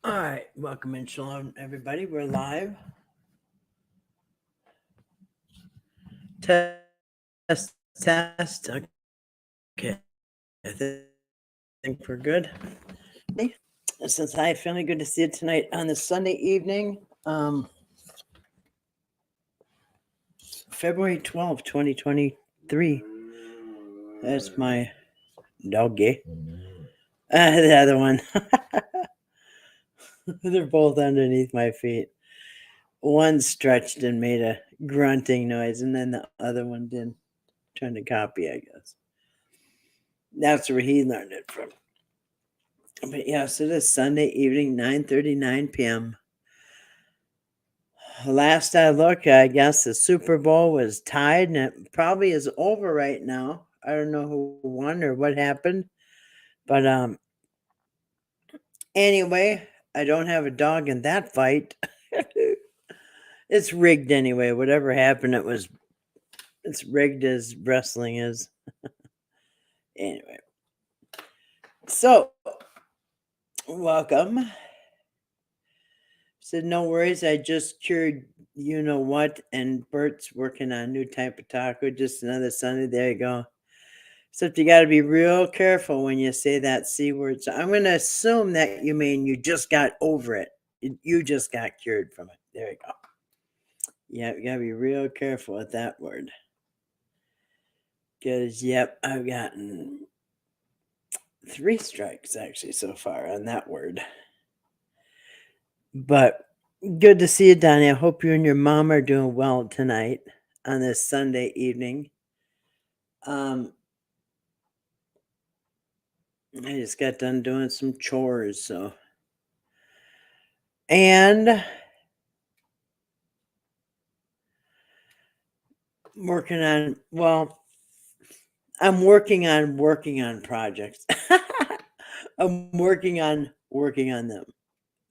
All right, welcome and shalom, everybody. We're live. Test. Okay, I think we're good. Since I feeling good to see you tonight on this Sunday evening, February 12th, 2023. That's my doggy. The other one. They're both underneath my feet. One stretched and made a grunting noise, and then the other one did. Trying to copy, I guess. That's where he learned it from. But yes, it is Sunday evening, 9:39 p.m. Last I looked, I guess the Super Bowl was tied, and it probably is over right now. I don't know who won or what happened, but anyway, I don't have a dog in that fight. It's rigged anyway. Whatever happened, it's rigged as wrestling is. Anyway, so welcome. Said no worries. I just cured you know what, and Bert's working on a new type of taco. Just another Sunday. There you go. Except you got to be real careful when you say that C word. So I'm going to assume that you mean you just got over it. You just got cured from it. There you go. Yeah, you got to be real careful with that word. Because, yep, I've gotten 3 strikes actually so far on that word. But good to see you, Donnie. I hope you and your mom are doing well tonight on this Sunday evening. I just got done doing some chores, so. And working on, well, I'm working on projects. I'm working on them.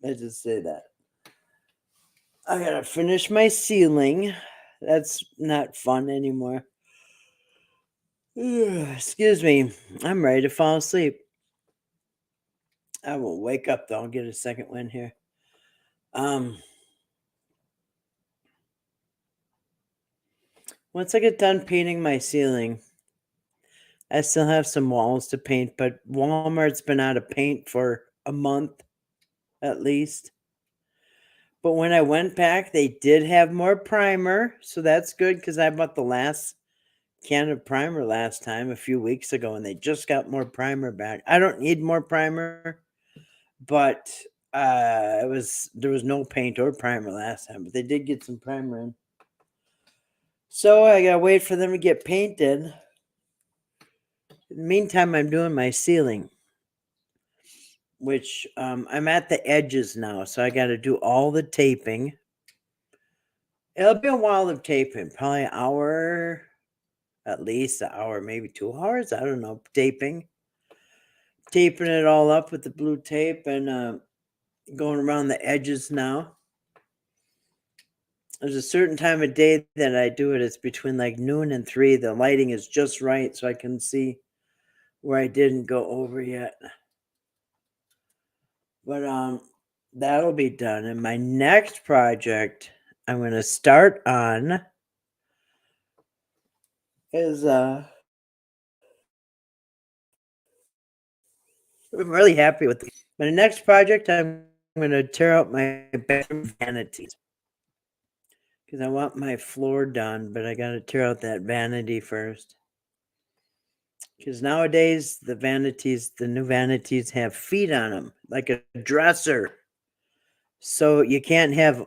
Let's just say that. I gotta finish my ceiling. That's not fun anymore. Excuse me. I'm ready to fall asleep. I will wake up though. I'll get a second wind here. Once I get done painting my ceiling, I still have some walls to paint, but Walmart's been out of paint for a month at least. But when I went back, they did have more primer, so that's good because I bought the last can of primer last time a few weeks ago, and they just got more primer back. I don't need more primer, but there was no paint or primer last time, but they did get some primer in. So I gotta wait for them to get painted. In the meantime, I'm doing my ceiling, which I'm at the edges now, so I got to do all the taping. It'll be a while of taping, probably an hour, at least an hour, maybe 2 hours. I don't know, taping it all up with the blue tape and going around the edges now. There's a certain time of day that I do it. It's between like noon and 3. The lighting is just right so I can see where I didn't go over yet. But that'll be done. And my next project I'm going to start on is I'm really happy with it. My next project, I'm going to tear out my bathroom vanities because I want my floor done, but I got to tear out that vanity first. Because nowadays the new vanities have feet on them, like a dresser. So you can't have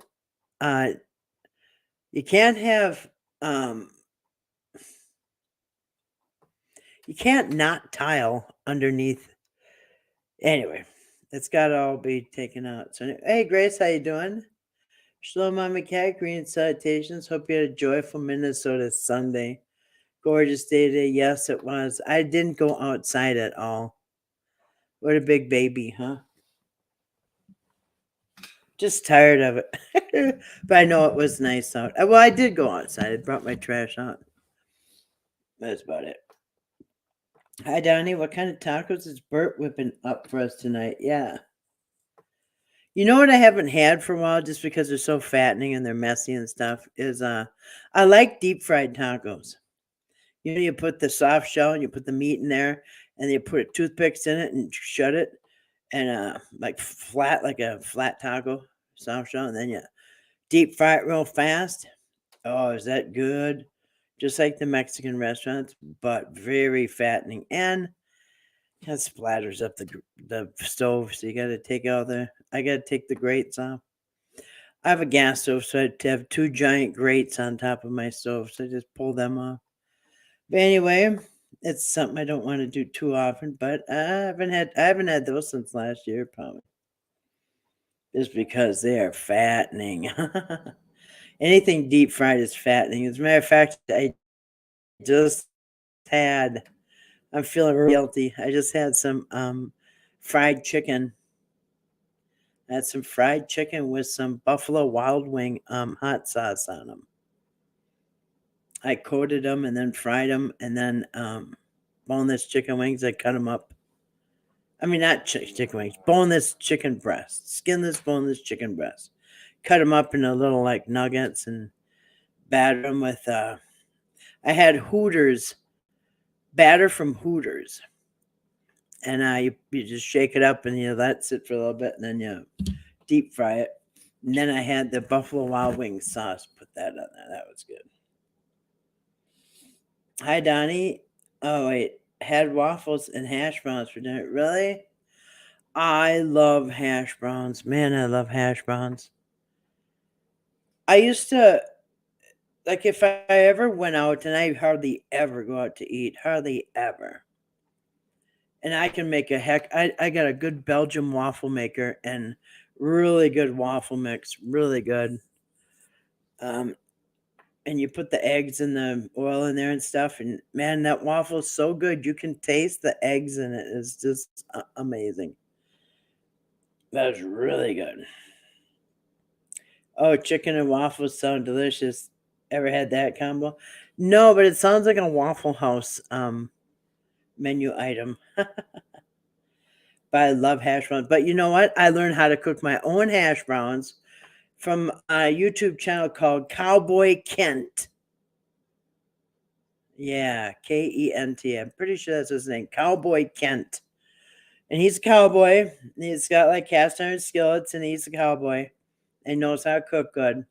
you can't not tile underneath. Anyway, it's got to all be taken out. So, hey, Grace, how you doing? Shalom, Mama Cat. Green salutations. Hope you had a joyful Minnesota Sunday. Gorgeous day today. Yes, it was. I didn't go outside at all. What a big baby, huh? Just tired of it. But I know it was nice out. Well, I did go outside. I brought my trash out. That's about it. Hi, Donnie. What kind of tacos is Bert whipping up for us tonight? Yeah. You know what I haven't had for a while just because they're so fattening and they're messy and stuff is I like deep fried tacos. You know, you put the soft shell and you put the meat in there and you put toothpicks in it and shut it and like flat like a flat taco, soft shell, and then you deep fry it real fast. Oh, is that good? Just like the Mexican restaurants, but very fattening and that splatters up the stove. So you got to take all the. I got to take the grates off. I have a gas stove, so I have two giant grates on top of my stove. So I just pull them off. But anyway, it's something I don't want to do too often. But I haven't had those since last year, probably just because they are fattening. Anything deep fried is fattening. As a matter of fact, I just had. I'm feeling real guilty. I just had some fried chicken. I had some fried chicken with some Buffalo Wild Wing hot sauce on them. I coated them and then fried them, and then boneless chicken wings. I cut them up. I mean, not chicken wings, boneless chicken breasts, skinless boneless chicken breasts. Cut them up into little like nuggets and batter them with. I had Hooters batter from Hooters, and you just shake it up and you let it sit for a little bit, and then you deep fry it. And then I had the Buffalo Wild Wings sauce. Put that on there. That was good. Hi, Donnie. Oh, wait. Had waffles and hash browns for dinner. Really? I love hash browns. Man, I love hash browns. I used to, like, if I ever went out, and I hardly ever go out to eat, hardly ever. And I can make I got a good Belgian waffle maker and really good waffle mix. Really good. Um, and you put the eggs and the oil in there and stuff, and man, that waffle is so good. You can taste the eggs in it. It's just amazing. That was really good. Oh, chicken and waffles sound delicious. Ever had that combo? No, but it sounds like a Waffle House menu item. But I love hash browns. But you know what? I learned how to cook my own hash browns from a YouTube channel called Cowboy Kent. Yeah, Kent. I'm pretty sure that's his name, Cowboy Kent. And he's a cowboy. He's got like cast iron skillets, and he's a cowboy and knows how to cook good.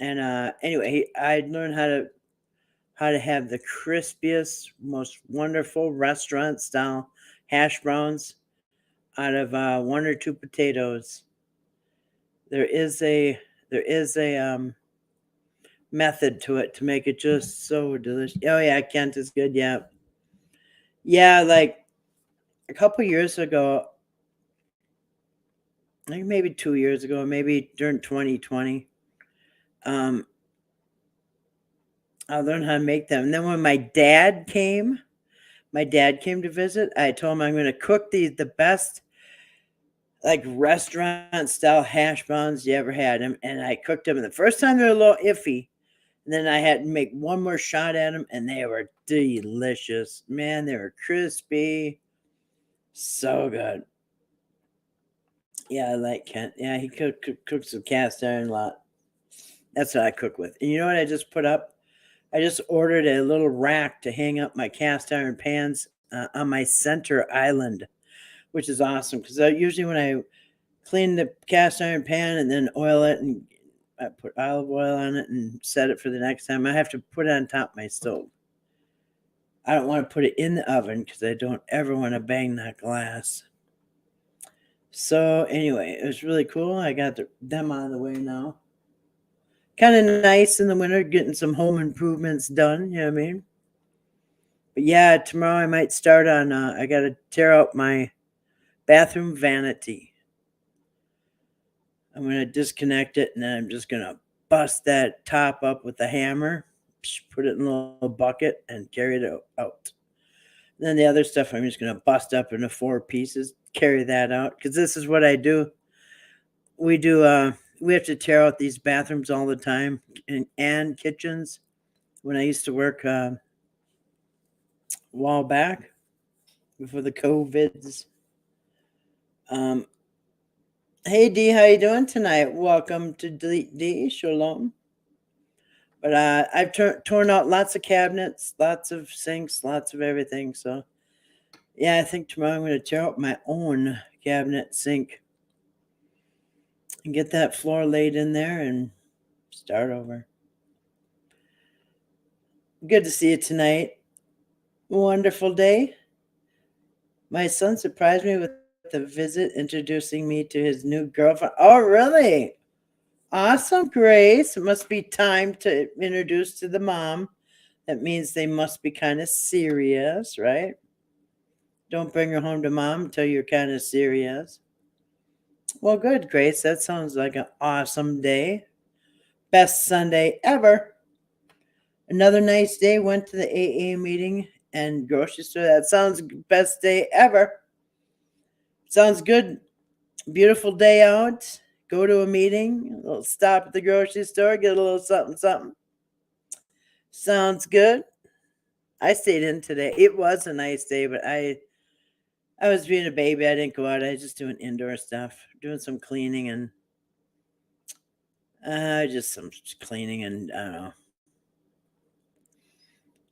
And anyway, I learned how to have the crispiest, most wonderful restaurant style hash browns out of one or two potatoes. There is a method to it to make it just so delicious. Oh yeah, Kent is good. Yeah, yeah. Like a couple years ago, like maybe 2 years ago, maybe during 2020, um, I learned how to make them. And then when my dad came to visit. I told him I'm going to cook the best like restaurant style hash browns you ever had. And I cooked them. And the first time they were a little iffy. And then I had to make one more shot at them, and they were delicious. Man, they were crispy. So good. Yeah, I like Kent. Yeah, he cooks with cast iron a lot. That's what I cook with. And you know what I just put up? I just ordered a little rack to hang up my cast iron pans on my center island, which is awesome because usually when I clean the cast iron pan and then oil it and I put olive oil on it and set it for the next time, I have to put it on top of my stove. I don't want to put it in the oven because I don't ever want to bang that glass. So anyway, it was really cool. I got them on the way now. Kind of nice in the winter, getting some home improvements done. You know what I mean? But yeah, tomorrow I might start on. I got to tear out my bathroom vanity. I'm going to disconnect it, and then I'm just going to bust that top up with a hammer, put it in a little bucket, and carry it out. And then the other stuff I'm just going to bust up into 4 pieces, carry that out. Because this is what I do. We have to tear out these bathrooms all the time and kitchens. When I used to work a while back before the COVIDs, um, Hey D, how you doing tonight? Welcome to D. Shalom. But I've torn out lots of cabinets, lots of sinks, lots of everything. So yeah, I think tomorrow I'm going to tear out my own cabinet sink and get that floor laid in there and start over. Good to see you tonight. Wonderful day. My son surprised me with a visit, introducing me to his new girlfriend. Oh, really? Awesome, Grace. It must be time to introduce to the mom. That means they must be kind of serious, right? Don't bring her home to mom until you're kind of serious. Well, good, Grace. That sounds like an awesome day. Best Sunday ever. Another nice day. Went to the AA meeting and grocery store. That sounds best day ever. Sounds good. Beautiful day out. Go to a meeting. A little stop at the grocery store. Get a little something, something. Sounds good. I stayed in today. It was a nice day, but I was being a baby. I didn't go out. I was just doing indoor stuff, doing some cleaning and just some cleaning and I don't know,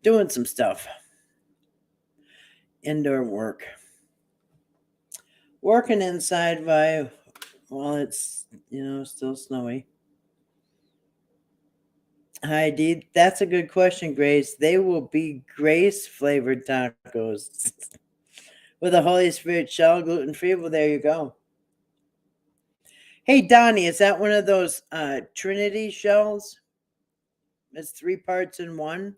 doing some stuff. Indoor work. Working inside while it's still snowy. Hi, Dee. That's a good question, Grace. They will be Grace flavored tacos with a Holy Spirit shell, gluten free. Well, there you go. Hey, Donnie, is that one of those Trinity shells? It's 3 parts in one.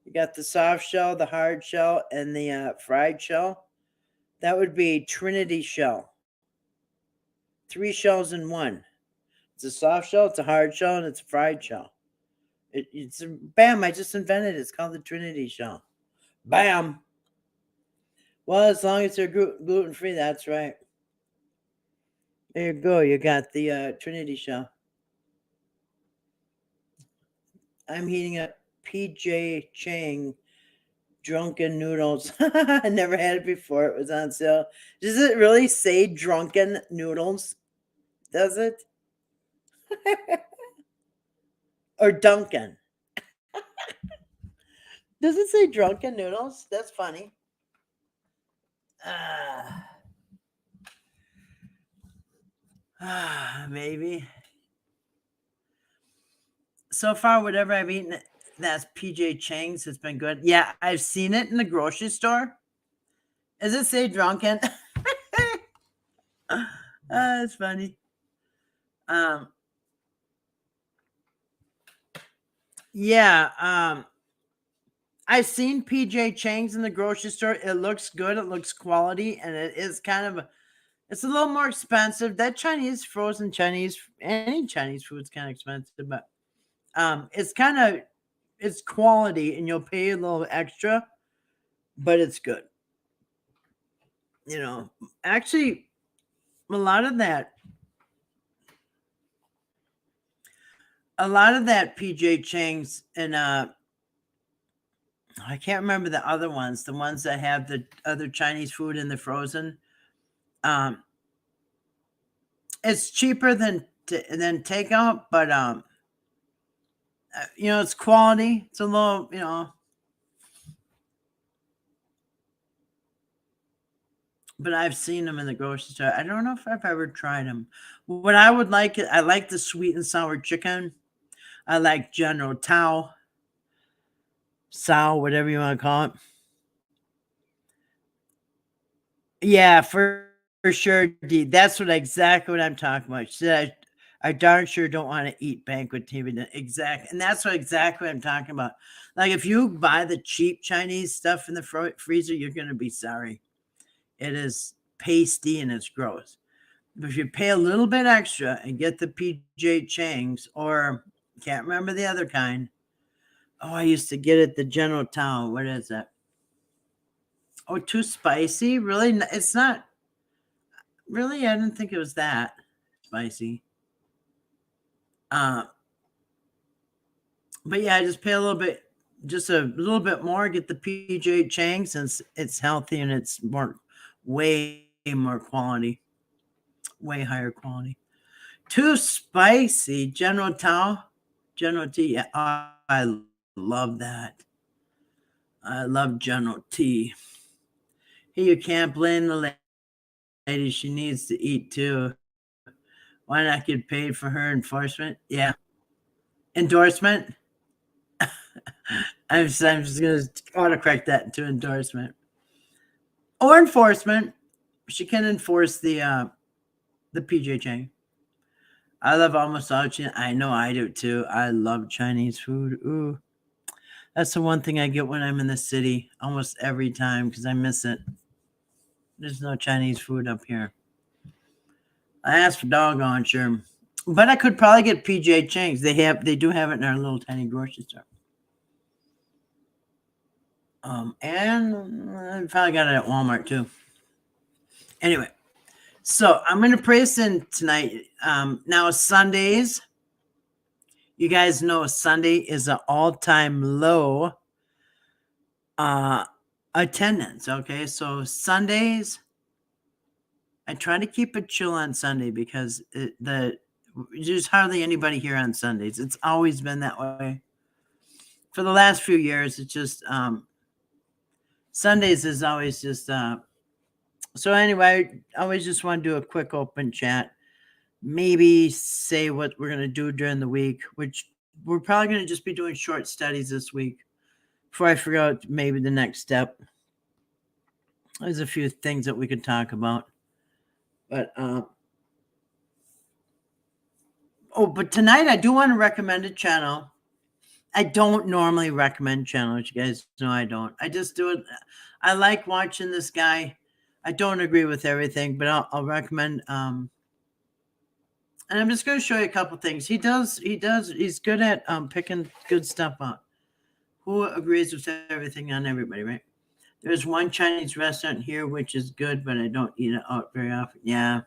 You got the soft shell, the hard shell, and the fried shell. That would be Trinity shell. 3 shells in one. It's a soft shell, it's a hard shell, and it's a fried shell. It's bam! I just invented it. It's called the Trinity shell. Bam! Well, as long as they're gluten free, that's right. There you go. You got the Trinity shell. I'm heating up PJ Chang drunken noodles. I never had it before. It was on sale. Does it really say drunken noodles? Does it? Or Duncan? Does it say drunken noodles? That's funny. Maybe. So far, whatever I've eaten, that's PJ Chang's. It's been good. Yeah, I've seen it in the grocery store. Does it say drunken? That's funny. Yeah. I've seen PJ Chang's in the grocery store. It looks good. It looks quality, and it is it's a little more expensive. That Chinese frozen Chinese, any Chinese food's kind of expensive, but it's quality, and you'll pay a little extra, but it's good. Actually, a lot of that, PJ Chang's and I can't remember the other ones, the ones that have the other Chinese food in the frozen. Um, it's cheaper than takeout, but it's quality. It's a little, but I've seen them in the grocery store. I don't know if I've ever tried them. What I would like, I like the sweet and sour chicken. I like General Tso, whatever you want to call it. Yeah, for sure, D. That's exactly what I'm talking about. She said, I darn sure don't want to eat banquet TV. Exactly. And that's exactly what I'm talking about. Like, if you buy the cheap Chinese stuff in the freezer, you're going to be sorry. It is pasty and it's gross. But if you pay a little bit extra and get the PJ Chang's, or can't remember the other kind. Oh, I used to get it the General Tso. What is that? Oh, too spicy? Really? It's not. Really, I didn't think it was that spicy. Uh, but yeah, I just pay just a little bit more, get the PJ Chang since it's healthy and it's way more quality. way higher quality. Too spicy. General Tao, General T. Yeah, I love that. I love General T. Hey, you can't blame the lady. She needs to eat too. Why not get paid for her enforcement? Yeah. Endorsement? I'm just going to autocorrect that into endorsement. Or enforcement. She can enforce the PJ Chang. I love almost all Chinese. I know I do too. I love Chinese food. Ooh. That's the one thing I get when I'm in the city almost every time because I miss it. There's no Chinese food up here. I asked for doggone sure. But I could probably get PJ Chang's. They do have it in our little tiny grocery store. And I probably got it at Walmart too. Anyway, so I'm gonna pray us in tonight. Now Sundays, you guys know Sunday is an all-time low attendance. Okay, so Sundays, I try to keep it chill on Sunday because there's hardly anybody here on Sundays. It's always been that way. For the last few years, it's just Sundays is always just so anyway, I always just want to do a quick open chat. Maybe say what we're gonna do during the week, which we're probably gonna just be doing short studies this week before I figure out maybe the next step. There's a few things that we could talk about. But but tonight I do want to recommend a channel. I don't normally recommend channels. You guys know I don't. I just do it. I like watching this guy. I don't agree with everything, but I'll recommend. And I'm just going to show you a couple things. He's good at picking good stuff up. Who agrees with everything on everybody, right? There's one Chinese restaurant here which is good, but I don't eat it out very often. Yeah.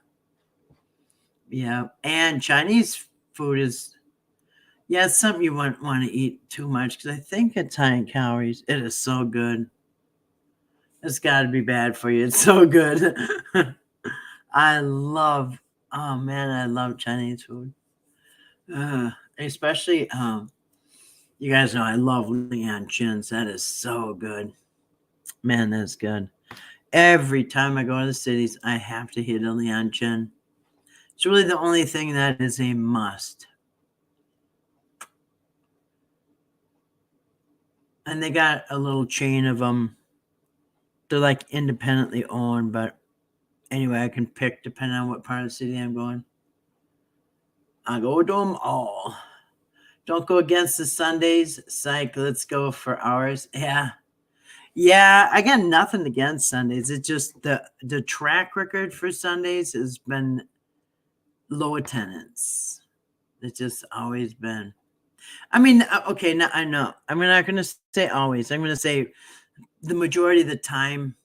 And Chinese food is. Yeah, it's something you wouldn't want to eat too much because I think it's high in calories. It is so good. It's got to be bad for you. It's so good. I love Chinese food. Especially, you guys know I love Lian Chin's. That is so good. Man, that's good. Every time I go to the cities, I have to hit a Lian Chin. It's really the only thing that is a must. And they got a little chain of them. They're like independently owned, but anyway, I can pick depending on what part of the city I'm going. I go to them all. Don't go against the Sundays. Psych, let's go for hours. Yeah, I got nothing against Sundays. It's just the track record for Sundays has been low attendance. It's just always been. I mean, okay, now I know. I'm not going to say always. I'm going to say the majority of the time,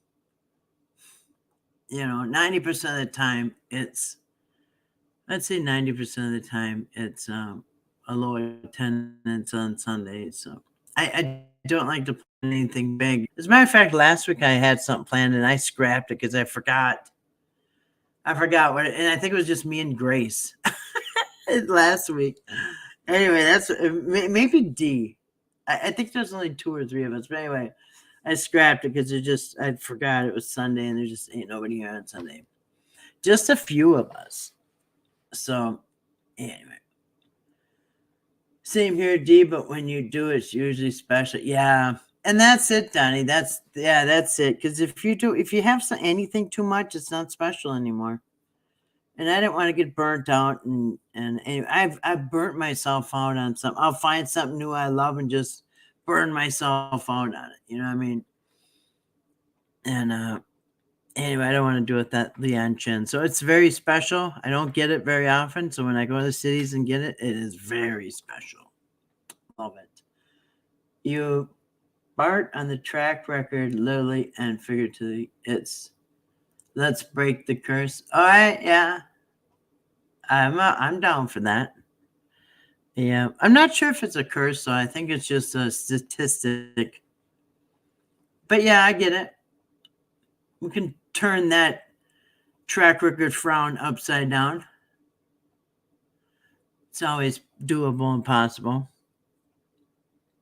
90% of the time, I'd say 90% of the time, it's a low attendance on Sundays. So I don't like to plan anything big. As a matter of fact, last week I had something planned and I scrapped it because I forgot. What, and I think it was just me and Grace last week. Anyway, that's maybe D. I think there's only 2 or 3 of us. But anyway, I scrapped it because I forgot it was Sunday and there just ain't nobody here on Sunday. Just a few of us. So anyway. Same here, D, but when you do, it's usually special. Yeah. And that's it, Donnie. That's it. Because if you have anything too much, it's not special anymore. And I didn't want to get burnt out, and anyway, I've burnt myself out on something. I'll find something new I love and just burn myself out on it. You know what I mean? And anyway, I don't want to do it that Lian Chin. So it's very special. I don't get it very often. So when I go to the cities and get it, it is very special. Love it. You Bart on the track record, literally and figuratively. It's let's break the curse. All right, yeah. I'm down for that. Yeah, I'm not sure if it's a curse, so I think it's just a statistic. But yeah, I get it. We can turn that track record frown upside down. It's always doable and possible.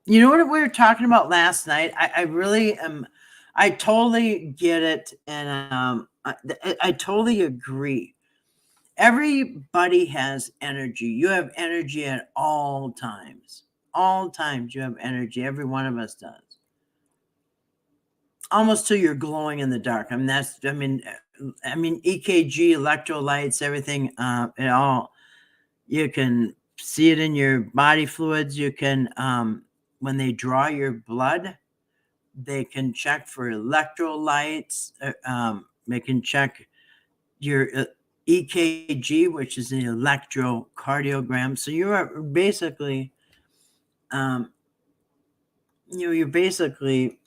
You know what we were talking about last night? I really am. I totally get it, and I totally agree. Everybody has energy. You have energy at all times. All times you have energy. Every one of us does. Almost till you're glowing in the dark. I mean, EKG, electrolytes, everything. It all. You can see it in your body fluids. You can, when they draw your blood, they can check for electrolytes. They can check your EKG, which is an electrocardiogram. So you are basically, you're basically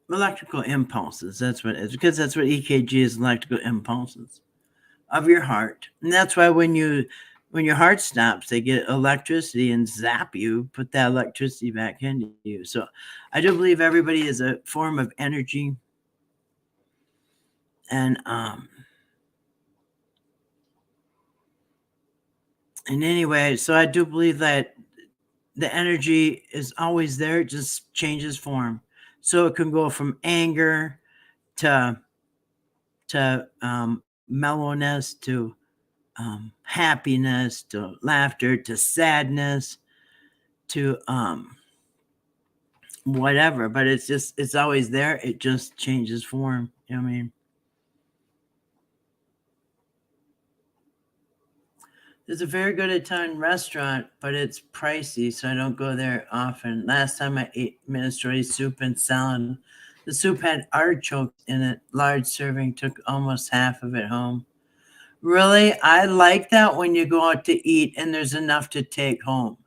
electrical impulses. That's what it is, because that's what EKG is, electrical impulses of your heart. And that's why when your heart stops, they get electricity and zap you, put that electricity back into you. So I do believe everybody is a form of energy. And anyway, so I do believe that the energy is always there. It just changes form. So it can go from anger to mellowness, to happiness, to laughter, to sadness, to whatever. But it's always there. It just changes form. You know what I mean? There's a very good Italian restaurant, but it's pricey, so I don't go there often. Last time I ate minestrone soup and salad. The soup had artichokes in it. Large serving, took almost half of it home. Really? I like that when you go out to eat and there's enough to take home.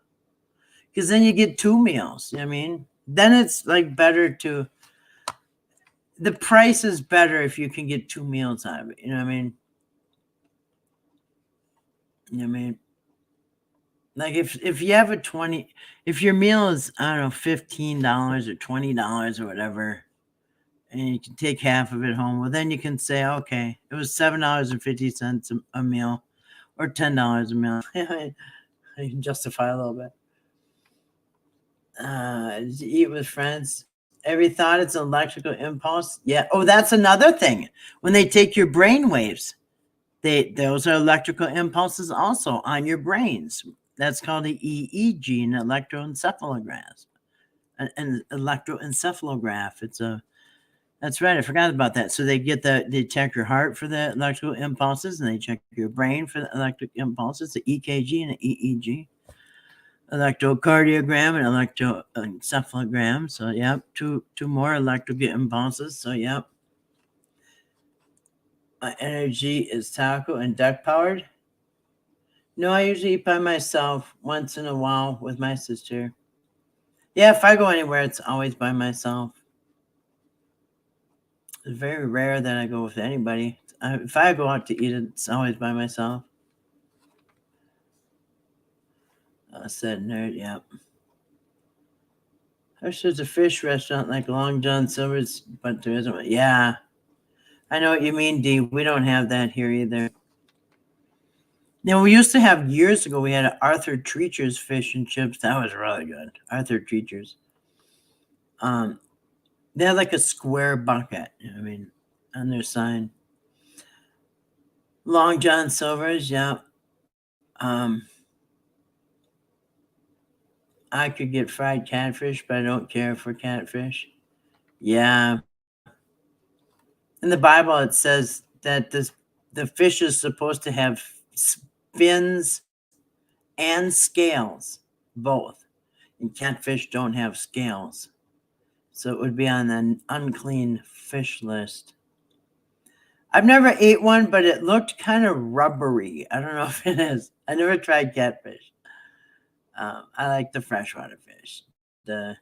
Because then you get 2 meals. You know what I mean? Then it's like better to. The price is better if you can get 2 meals out of it. You know what I mean? You know what I mean? Like if you have if your meal is, I don't know, $15 or $20 or whatever, and you can take half of it home, well, then you can say, okay, it was $7.50 a meal, or $10 a meal. I can justify a little bit. Eat with friends. Every thought it's an electrical impulse. Yeah. Oh, that's another thing. When they take your brain waves, those are electrical impulses also on your brains. That's called the EEG, an electroencephalograph. An electroencephalograph. That's right. I forgot about that. So they check your heart for the electrical impulses, and they check your brain for the electric impulses, the EKG and the EEG, electrocardiogram and electroencephalogram. So yep, two more electrical impulses. So yep. My energy is taco and duck powered. No, I usually eat by myself once in a while with my sister. Yeah, if I go anywhere, it's always by myself. It's very rare that I go with anybody. If I go out to eat, it's always by myself. I said nerd, yep. There's a fish restaurant like Long John Silver's, but there isn't one. Yeah. I know what you mean, D. We don't have that here either. Now, we used to have, years ago, we had Arthur Treacher's fish and chips. That was really good. Arthur Treacher's. They had like a square bucket, you know what I mean, on their sign. Long John Silver's, yeah. I could get fried catfish, but I don't care for catfish. Yeah. In the Bible, it says that the fish is supposed to have fins and scales, both. And catfish don't have scales. So it would be on an unclean fish list. I've never ate one, but it looked kind of rubbery. I don't know if it is. I never tried catfish. I like the freshwater fish. I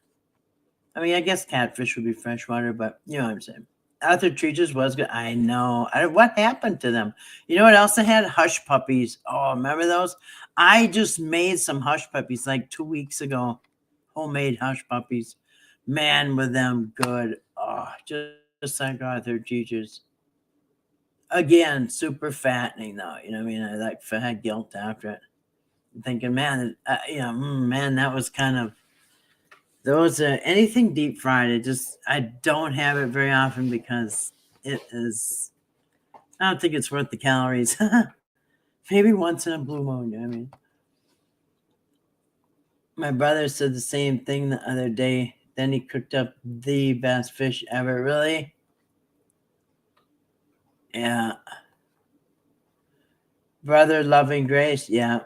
guess catfish would be freshwater, but you know what I'm saying. Arthur Treacher's was good. I know. What happened to them? You know what else they had? Hush puppies. Oh, remember those? I just made some hush puppies like 2 weeks ago. Homemade hush puppies. Man, with them good. just like Arthur Teacher's. Again, super fattening though. You know what I mean? I like had guilt after it. I'm thinking, man, man, that was kind of those. Anything deep fried, I don't have it very often because it is. I don't think it's worth the calories. Maybe once in a blue moon. You know what I mean? My brother said the same thing the other day. Then he cooked up the best fish ever. Really? Yeah. Brother Loving Grace. Yeah.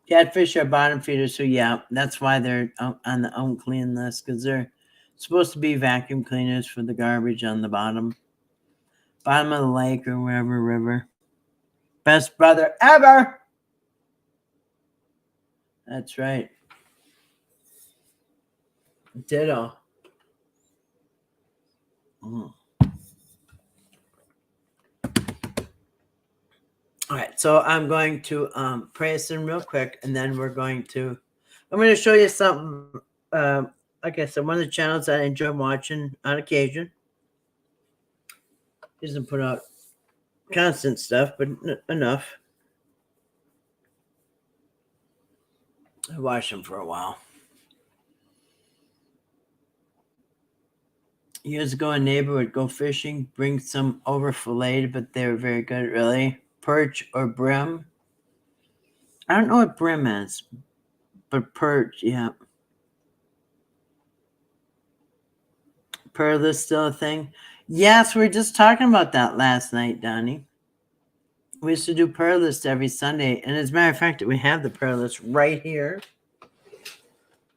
Catfish are bottom feeders, so yeah, that's why they're on the unclean list, because they're supposed to be vacuum cleaners for the garbage on the bottom of the lake or wherever river. Best brother ever. That's right. Ditto. All right, so I'm going to pray us in real quick, and then I'm going to show you something. Like I said, one of the channels that I enjoy watching on occasion. He doesn't put out constant stuff, but enough. I watched him for a while. Years ago, a neighbor would go fishing, bring some over filleted, but they were very good, really. Perch or brim. I don't know what brim is, but perch, yeah. Pearl is still a thing. Yes, we were just talking about that last night, Donnie. We used to do prayer list every Sunday, and as a matter of fact, we have the prayer list right here.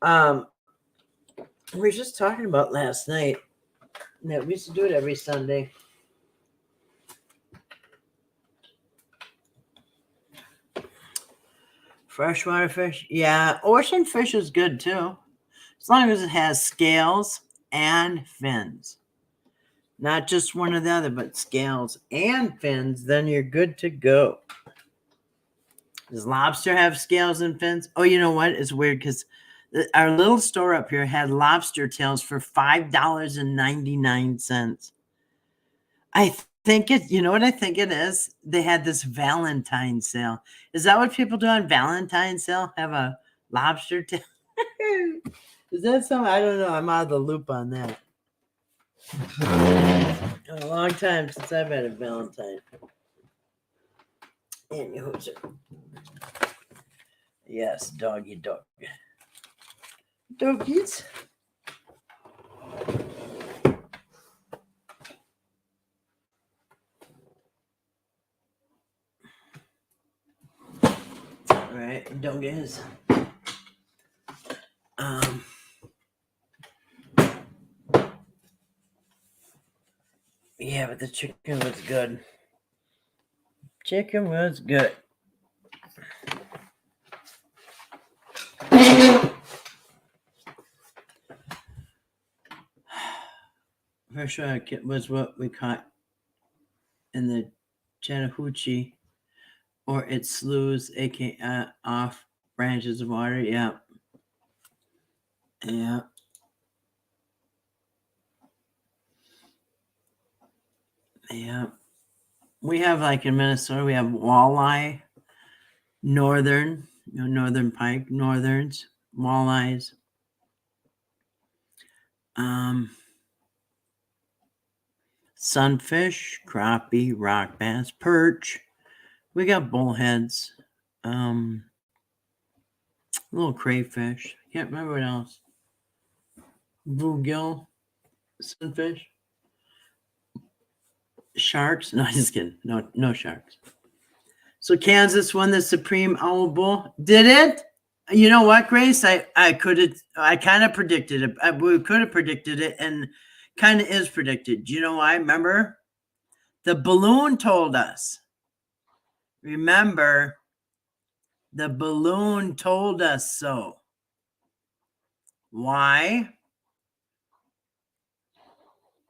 We were just talking about last night that we used to do it every Sunday. Freshwater fish, yeah. Ocean fish is good too, as long as it has scales and fins. Not just one or the other, but scales and fins, then you're good to go. Does lobster have scales and fins? Oh, you know what? It's weird because our little store up here had lobster tails for $5.99. I think it, you know what I think it is? They had this Valentine's sale. Is that what people do on Valentine's sale? Have a lobster tail? Is that something? I don't know. I'm out of the loop on that. A long time since I've had a Valentine. And who's it? Yes, doggy dog. Doggies. All right, doggies. Yeah, but the chicken was good. Chicken was good. Freshwater was what we caught in the Chattahoochee or its sloughs, aka off branches of water. Yeah. Yeah. Yeah. We have, like in Minnesota, we have walleye, northern pike, northerns, walleyes. Sunfish, crappie, rock bass, perch. We got bullheads, little crayfish. Can't remember what else. Bluegill, sunfish, sharks. No, just kidding. No sharks. So Kansas won the Supreme Owl Bowl. Did it? You know what, Grace? I kind of predicted it. We could have predicted it, and kind of is predicted. Do you know why? Remember? The balloon told us. Remember, the balloon told us so. Why?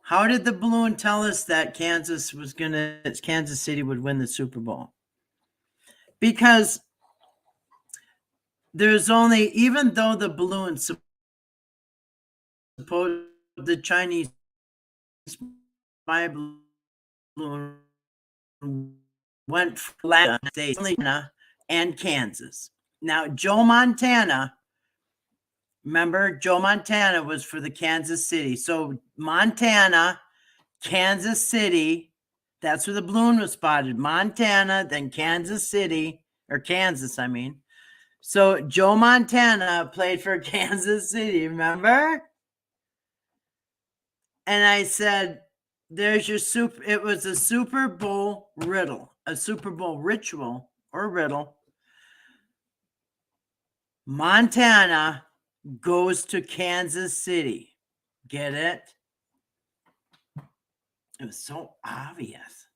How did the balloon tell us that Kansas City would win the Super Bowl? Because there's only, even though the balloon supposedly the Chinese spy balloon went flat states and Kansas. Now, Joe Montana, remember, Joe Montana was for the Kansas City. So Montana, Kansas City, that's where the balloon was spotted. Montana, then Kansas City, or Kansas, I mean. So Joe Montana played for Kansas City, remember? And I said, there's your super, it was a Super Bowl riddle, a Super Bowl ritual or riddle. Montana goes to Kansas City. Get it? It was so obvious.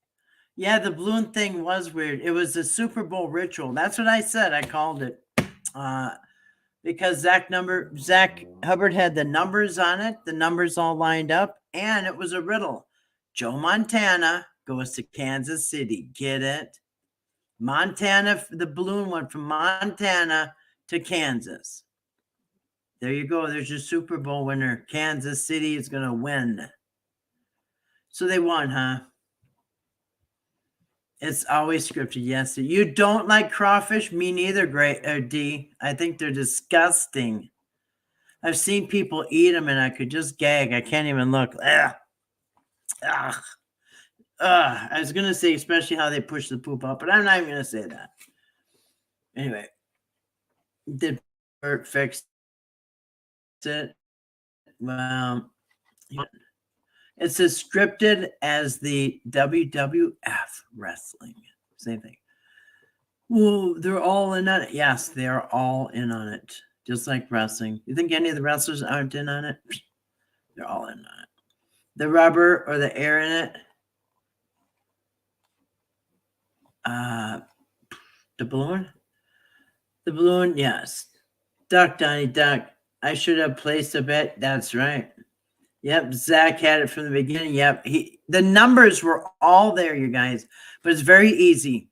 Yeah, the balloon thing was weird. It was a Super Bowl ritual. That's what I said. I called it. Because Zach Hubbard had the numbers on it, the numbers all lined up, and it was a riddle. Joe Montana goes to Kansas City. Get it? Montana, the balloon went from Montana to Kansas. There you go. There's your Super Bowl winner. Kansas City is going to win. So they won, huh? It's always scripted. Yes. You don't like crawfish? Me neither, D. I think they're disgusting. I've seen people eat them and I could just gag. I can't even look. Ugh. Ugh. Ugh. I was going to say, especially how they push the poop out, but I'm not even going to say that. Anyway, did Bert fix it? Well, it's as scripted as the WWF wrestling. Same thing. Well, they're all in on it. Yes, they're all in on it. Just like wrestling. You think any of the wrestlers aren't in on it? They're all in on it. The rubber or the air in it. The balloon? The balloon, yes. Duck, Donnie, duck. I should have placed a bet. That's right. Yep, Zach had it from the beginning. Yep, the numbers were all there, you guys. But it's very easy.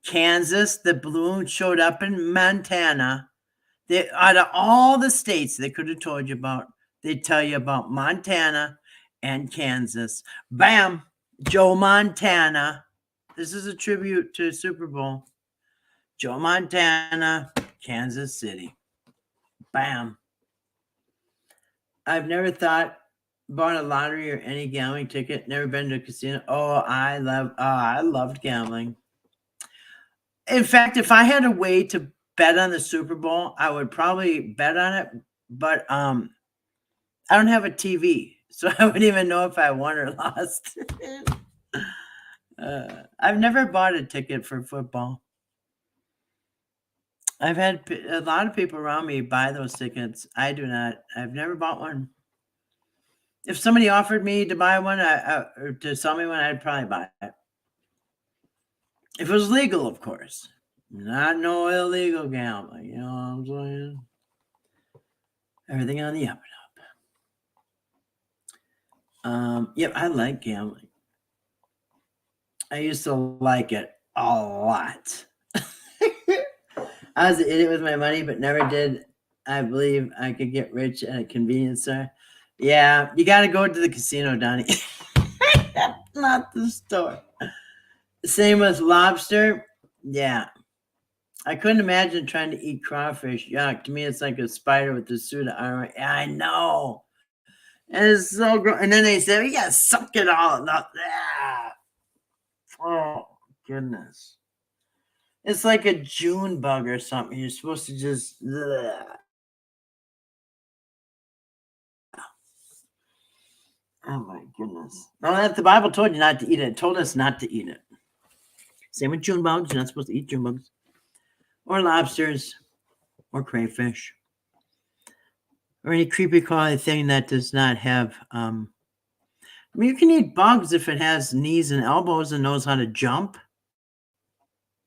Kansas, the balloon showed up in Montana. Out of all the states they could have told you about, they tell you about Montana and Kansas. Bam, Joe Montana. This is a tribute to Super Bowl. Joe Montana, Kansas City. Bam. I've never bought a lottery or any gambling ticket. Never been to a casino. I loved gambling. In fact, if I had a way to bet on the Super Bowl, I would probably bet on it. But I don't have a TV, so I wouldn't even know if I won or lost. I've never bought a ticket for football. I've had a lot of people around me buy those tickets. I do not. I've never bought one. If somebody offered me to buy one, or to sell me one, I'd probably buy it. If it was legal, of course. Not no illegal gambling, you know what I'm saying? Everything on the up and up. Yep, I like gambling. I used to like it a lot. I was an idiot with my money, but never did I believe I could get rich at a convenience store. Yeah, you got to go to the casino, Donnie. Not the store. Same with lobster. Yeah. I couldn't imagine trying to eat crawfish. Yuck. To me, it's like a spider with a suit of armor. Yeah, I know. And it's so gross. And then they say, you got to suck it all up. Yeah. Oh, goodness. It's like a June bug or something. You're supposed to just... Ugh. Oh, my goodness. No, the Bible told you not to eat it. It told us not to eat it. Same with June bugs. You're not supposed to eat June bugs. Or lobsters. Or crayfish. Or any creepy crawly thing that does not have... I mean, you can eat bugs if it has knees and elbows and knows how to jump.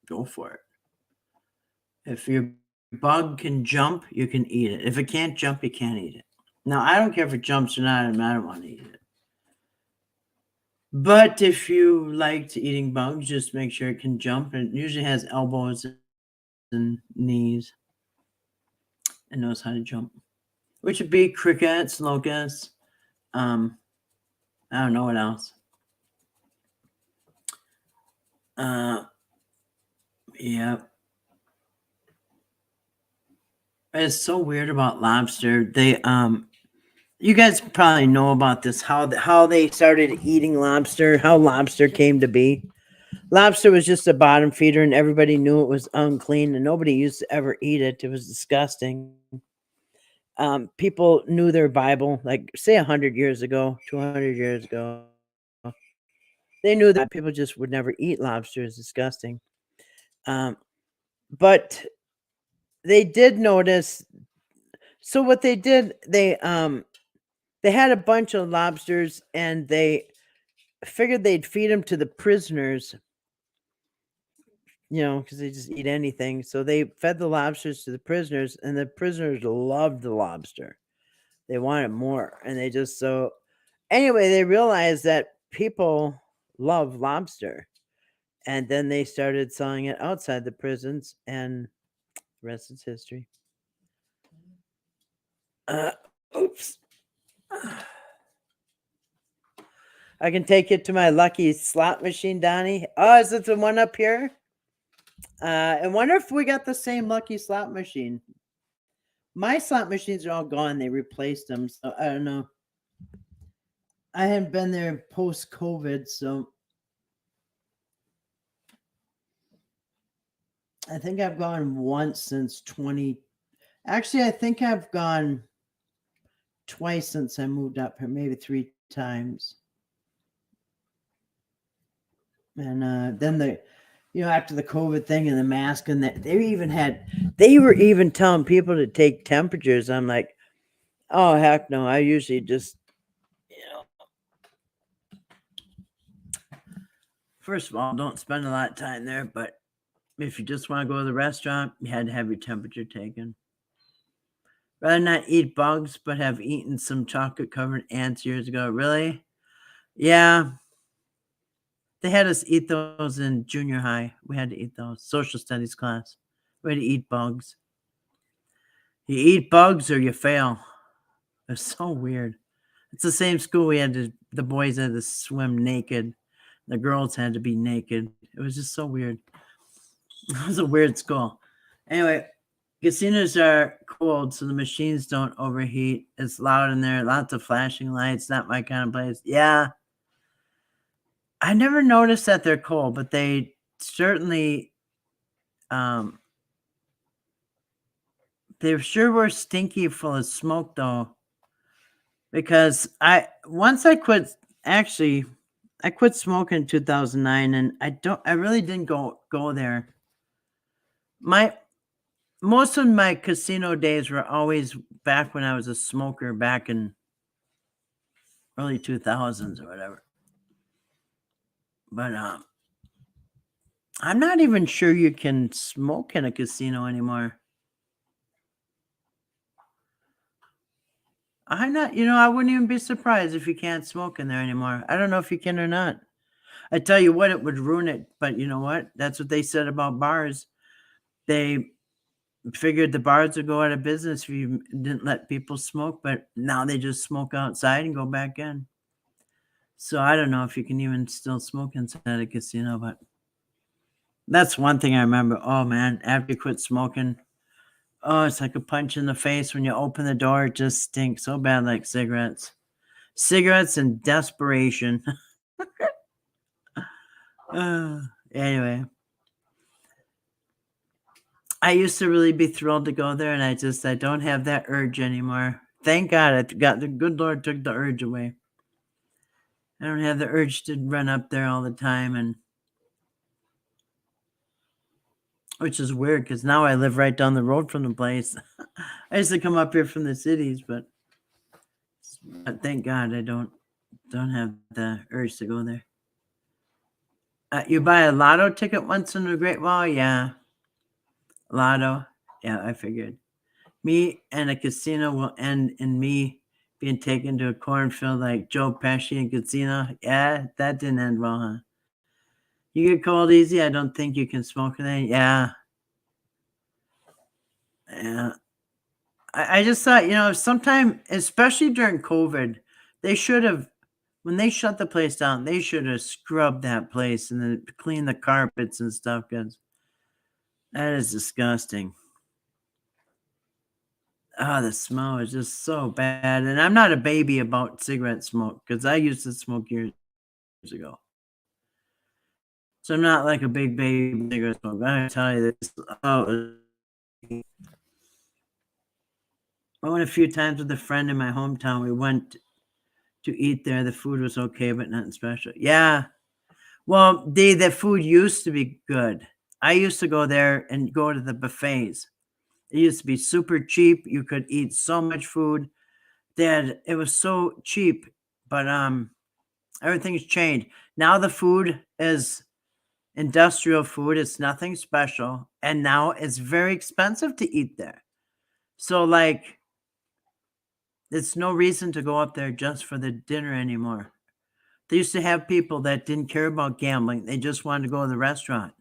Go for it. If your bug can jump, you can eat it. If it can't jump, you can't eat it. Now, I don't care if it jumps or not, and I don't want to eat it. But if you liked eating bugs, just make sure it can jump. And it usually has elbows and knees and knows how to jump. Which would be crickets, locusts, I don't know what else. Yeah. It's so weird about lobster. You guys probably know about this, how they started eating lobster, how lobster came to be. Lobster was just a bottom feeder, and everybody knew it was unclean, and nobody used to ever eat it. It was disgusting. People knew their Bible, like say 100 years ago, 200 years ago. They knew that people just would never eat lobster. It's disgusting. But they did notice. So what they did, they had a bunch of lobsters, and they figured they'd feed them to the prisoners, because they just eat anything. So they fed the lobsters to the prisoners, and the prisoners loved the lobster. They wanted more, and they just so anyway, they realized that people love lobster, and then they started selling it outside the prisons, and the rest is history. Uh, oops. I can take you to my lucky slot machine, Donnie. Oh, is it the one up here? I wonder if we got the same lucky slot machine. My slot machines are all gone. They replaced them, so I don't know. I hadn't been there post COVID, so I think I've gone once since 20. Actually, I think I've gone twice since I moved up here, maybe 3 times. And then after the COVID thing and the mask, and that they were even telling people to take temperatures. I'm like, oh heck no! I usually just, first of all, don't spend a lot of time there. But if you just want to go to the restaurant, you had to have your temperature taken. Rather not eat bugs, but have eaten some chocolate covered ants years ago. Really? Yeah. They had us eat those in junior high. We had to eat those. Social studies class. We had to eat bugs. You eat bugs or you fail. It's so weird. It's the same school the boys had to swim naked. The girls had to be naked. It was just so weird. It was a weird school. Anyway, casinos are cold, so the machines don't overheat. It's loud in there. Lots of flashing lights. Not my kind of place. Yeah. I never noticed that they're cold, but they certainly, they sure were stinky full of smoke, though. Because I quit smoking in 2009, and I really didn't go there. Most of my casino days were always back when I was a smoker, back in early 2000s or whatever. But I'm not even sure you can smoke in a casino anymore. I wouldn't even be surprised if you can't smoke in there anymore. I don't know if you can or not. I tell you what, it would ruin it. But you know what? That's what they said about bars. They figured the bars would go out of business if you didn't let people smoke, but now they just smoke outside and go back in. So I don't know if you can even still smoke inside a casino, but that's one thing I remember. Oh man, after you quit smoking, oh, it's like a punch in the face when you open the door. It just stinks so bad, like cigarettes. Cigarettes and desperation. Anyway, I used to really be thrilled to go there, and I don't have that urge anymore. Thank God, the good Lord took the urge away. I don't have the urge to run up there all the time, and which is weird because now I live right down the road from the place. I used to come up here from the cities, but thank God I don't have the urge to go there. You buy a lotto ticket once in a great while, yeah. Lotto, yeah, I figured. Me and a casino will end in me being taken to a cornfield like Joe Pesci and Casino. Yeah, that didn't end well, huh? You get cold easy. I don't think you can smoke in there. Yeah. Yeah. I just thought, sometime, especially during COVID, They should have when they shut the place down, they should have scrubbed that place and then cleaned the carpets and stuff because that is disgusting. Ah, the smell is just so bad, and I'm not a baby about cigarette smoke because I used to smoke years ago. So I'm not like a big baby cigarette smoker. I tell you this. Oh, I went a few times with a friend in my hometown. We went to eat there. The food was okay, but nothing special. Yeah. Well, the food used to be good. I used to go there and go to the buffets. It used to be super cheap. You could eat so much food that it was so cheap, but everything's changed. Now the food is industrial food. It's nothing special, and now it's very expensive to eat there. So like it's no reason to go up there just for the dinner anymore. They used to have people that didn't care about gambling. They just wanted to go to the restaurant.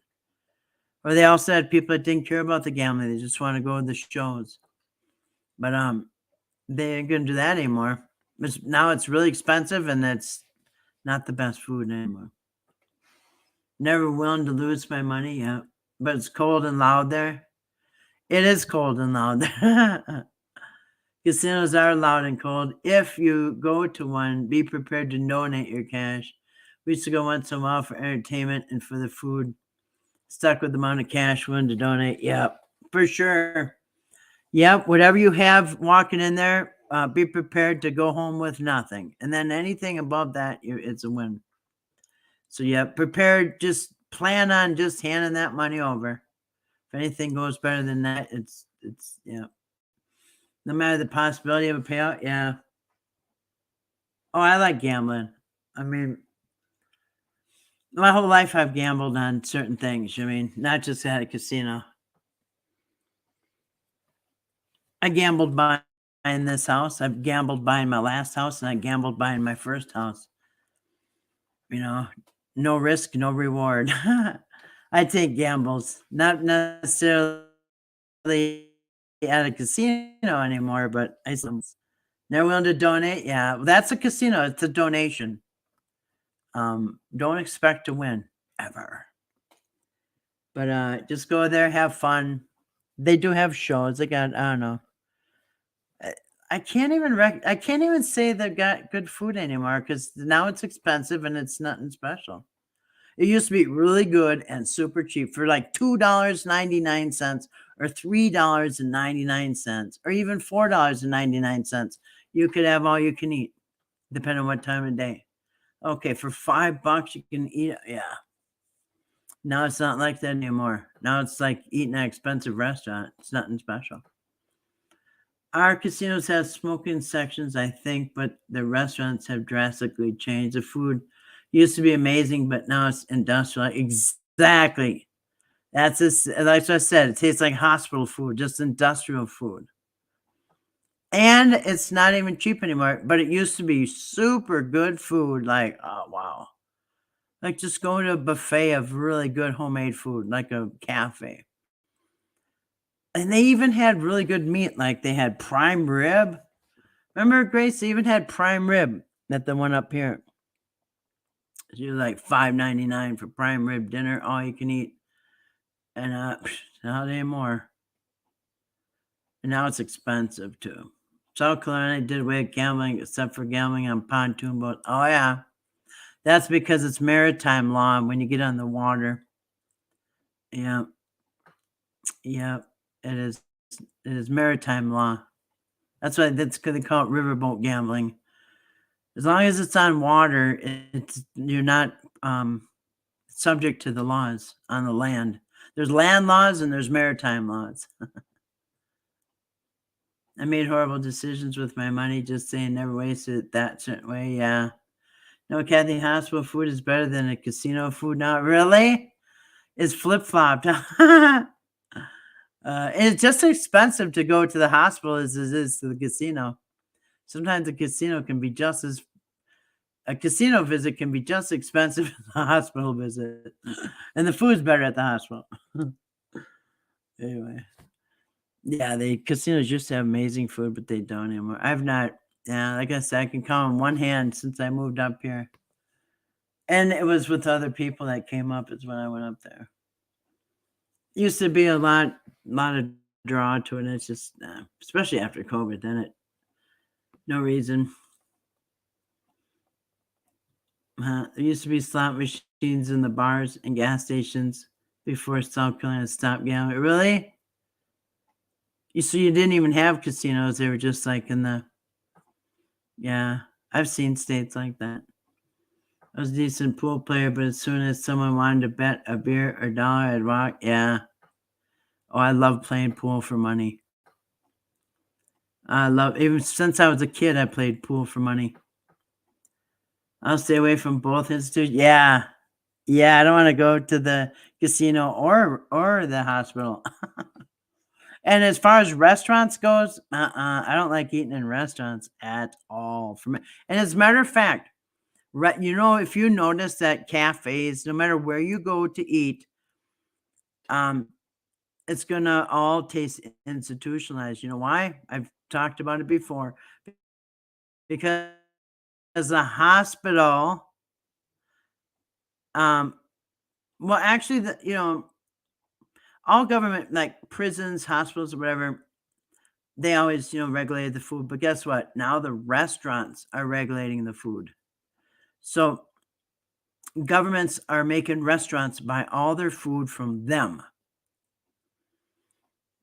Or they also had people that didn't care about the gambling. They just want to go to the shows. But they ain't gonna do that anymore. Now it's really expensive and it's not the best food anymore. Never willing to lose my money, yeah. But it's cold and loud there. It is cold and loud there. Casinos are loud and cold. If you go to one, be prepared to donate your cash. We used to go once in a while for entertainment and for the food. Stuck with the amount of cash willing to donate. Yep, for sure. Yep, whatever you have walking in there, be prepared to go home with nothing. And then anything above that, it's a win. So yeah, prepare. Just plan on just handing that money over. If anything goes better than that, it's yeah. No matter the possibility of a payout, yeah. Oh, I like gambling. I mean, my whole life I've gambled on certain things. I mean, not just at a casino. I gambled buying this house. I've gambled buying my last house, and I gambled buying my first house. You know, no risk, no reward. I take gambles, not necessarily at a casino anymore, but they're willing to donate. Yeah, well, that's a casino. It's a donation. Don't expect to win ever, but just go there, have fun. They do have shows. They got I don't know. I can't even I can't even say they got good food anymore because now it's expensive and it's nothing special. It used to be really good and super cheap for like $2.99 or $3.99 or even $4.99. You could have all you can eat, depending on what time of day. Okay, for $5 you can eat. Yeah. Now it's not like that anymore. Now it's like eating at an expensive restaurant. It's nothing special. Our casinos have smoking sections, I think, but the restaurants have drastically changed. The food used to be amazing, but now it's industrial. Exactly. That's like I said, it tastes like hospital food, just industrial food. And it's not even cheap anymore, but it used to be super good food. Like, oh, wow. Like just going to a buffet of really good homemade food, like a cafe. And they even had really good meat. Like they had prime rib. Remember, Grace? They even had prime rib at the one up here. She was like $5.99 for prime rib dinner, all you can eat. And not anymore. And now it's expensive too. South Carolina did away with gambling except for gambling on pontoon boats. Oh yeah. That's because it's maritime law when you get on the water. Yeah. Yeah. It is. It is maritime law. That's why they call it riverboat gambling. As long as it's on water, you're not subject to the laws on the land. There's land laws and there's maritime laws. I made horrible decisions with my money, just saying never wasted it that certain way. Yeah. No, Kathy, hospital food is better than a casino food. Not really. It's flip flopped. It's just expensive to go to the hospital as it is to the casino. Sometimes a casino visit can be just expensive as a hospital visit, and the food's better at the hospital. Anyway, yeah, the casinos used to have amazing food, but they don't anymore. I've not Yeah, like I said, I can count on one hand since I moved up here. And it was with other people that came up is when I went up there. Used to be a lot of draw to it. It's just, especially after COVID, then no reason. There used to be slot machines in the bars and gas stations before South Carolina stopped gambling. Really? So you didn't even have casinos. They were just like in the, yeah, I've seen states like that. I was a decent pool player, but as soon as someone wanted to bet a beer or dollar, I'd walk. Yeah. Oh, I love playing pool for money. Even since I was a kid, I played pool for money. I'll stay away from both institutions. Yeah. Yeah, I don't want to go to the casino or the hospital. And as far as restaurants goes, I don't like eating in restaurants at all. And as a matter of fact, if you notice that cafes, no matter where you go to eat, it's gonna all taste institutionalized. You know why? I've talked about it before. Because the hospital, well, actually, all government, like prisons, hospitals, or whatever, they always, regulated the food. But guess what? Now the restaurants are regulating the food. So governments are making restaurants buy all their food from them.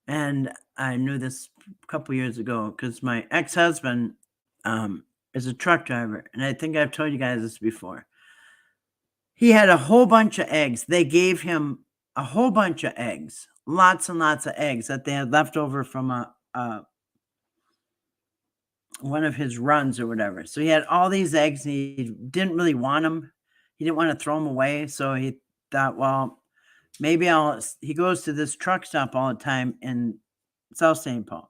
And I knew this a couple years ago because my ex-husband is a truck driver. And I think I've told you guys this before. He had a whole bunch of eggs. They gave him a whole bunch of eggs, lots and lots of eggs that they had left over from one of his runs or whatever. So he had all these eggs and he didn't really want them. He didn't want to throw them away. So he thought, well, maybe he goes to this truck stop all the time in South St. Paul.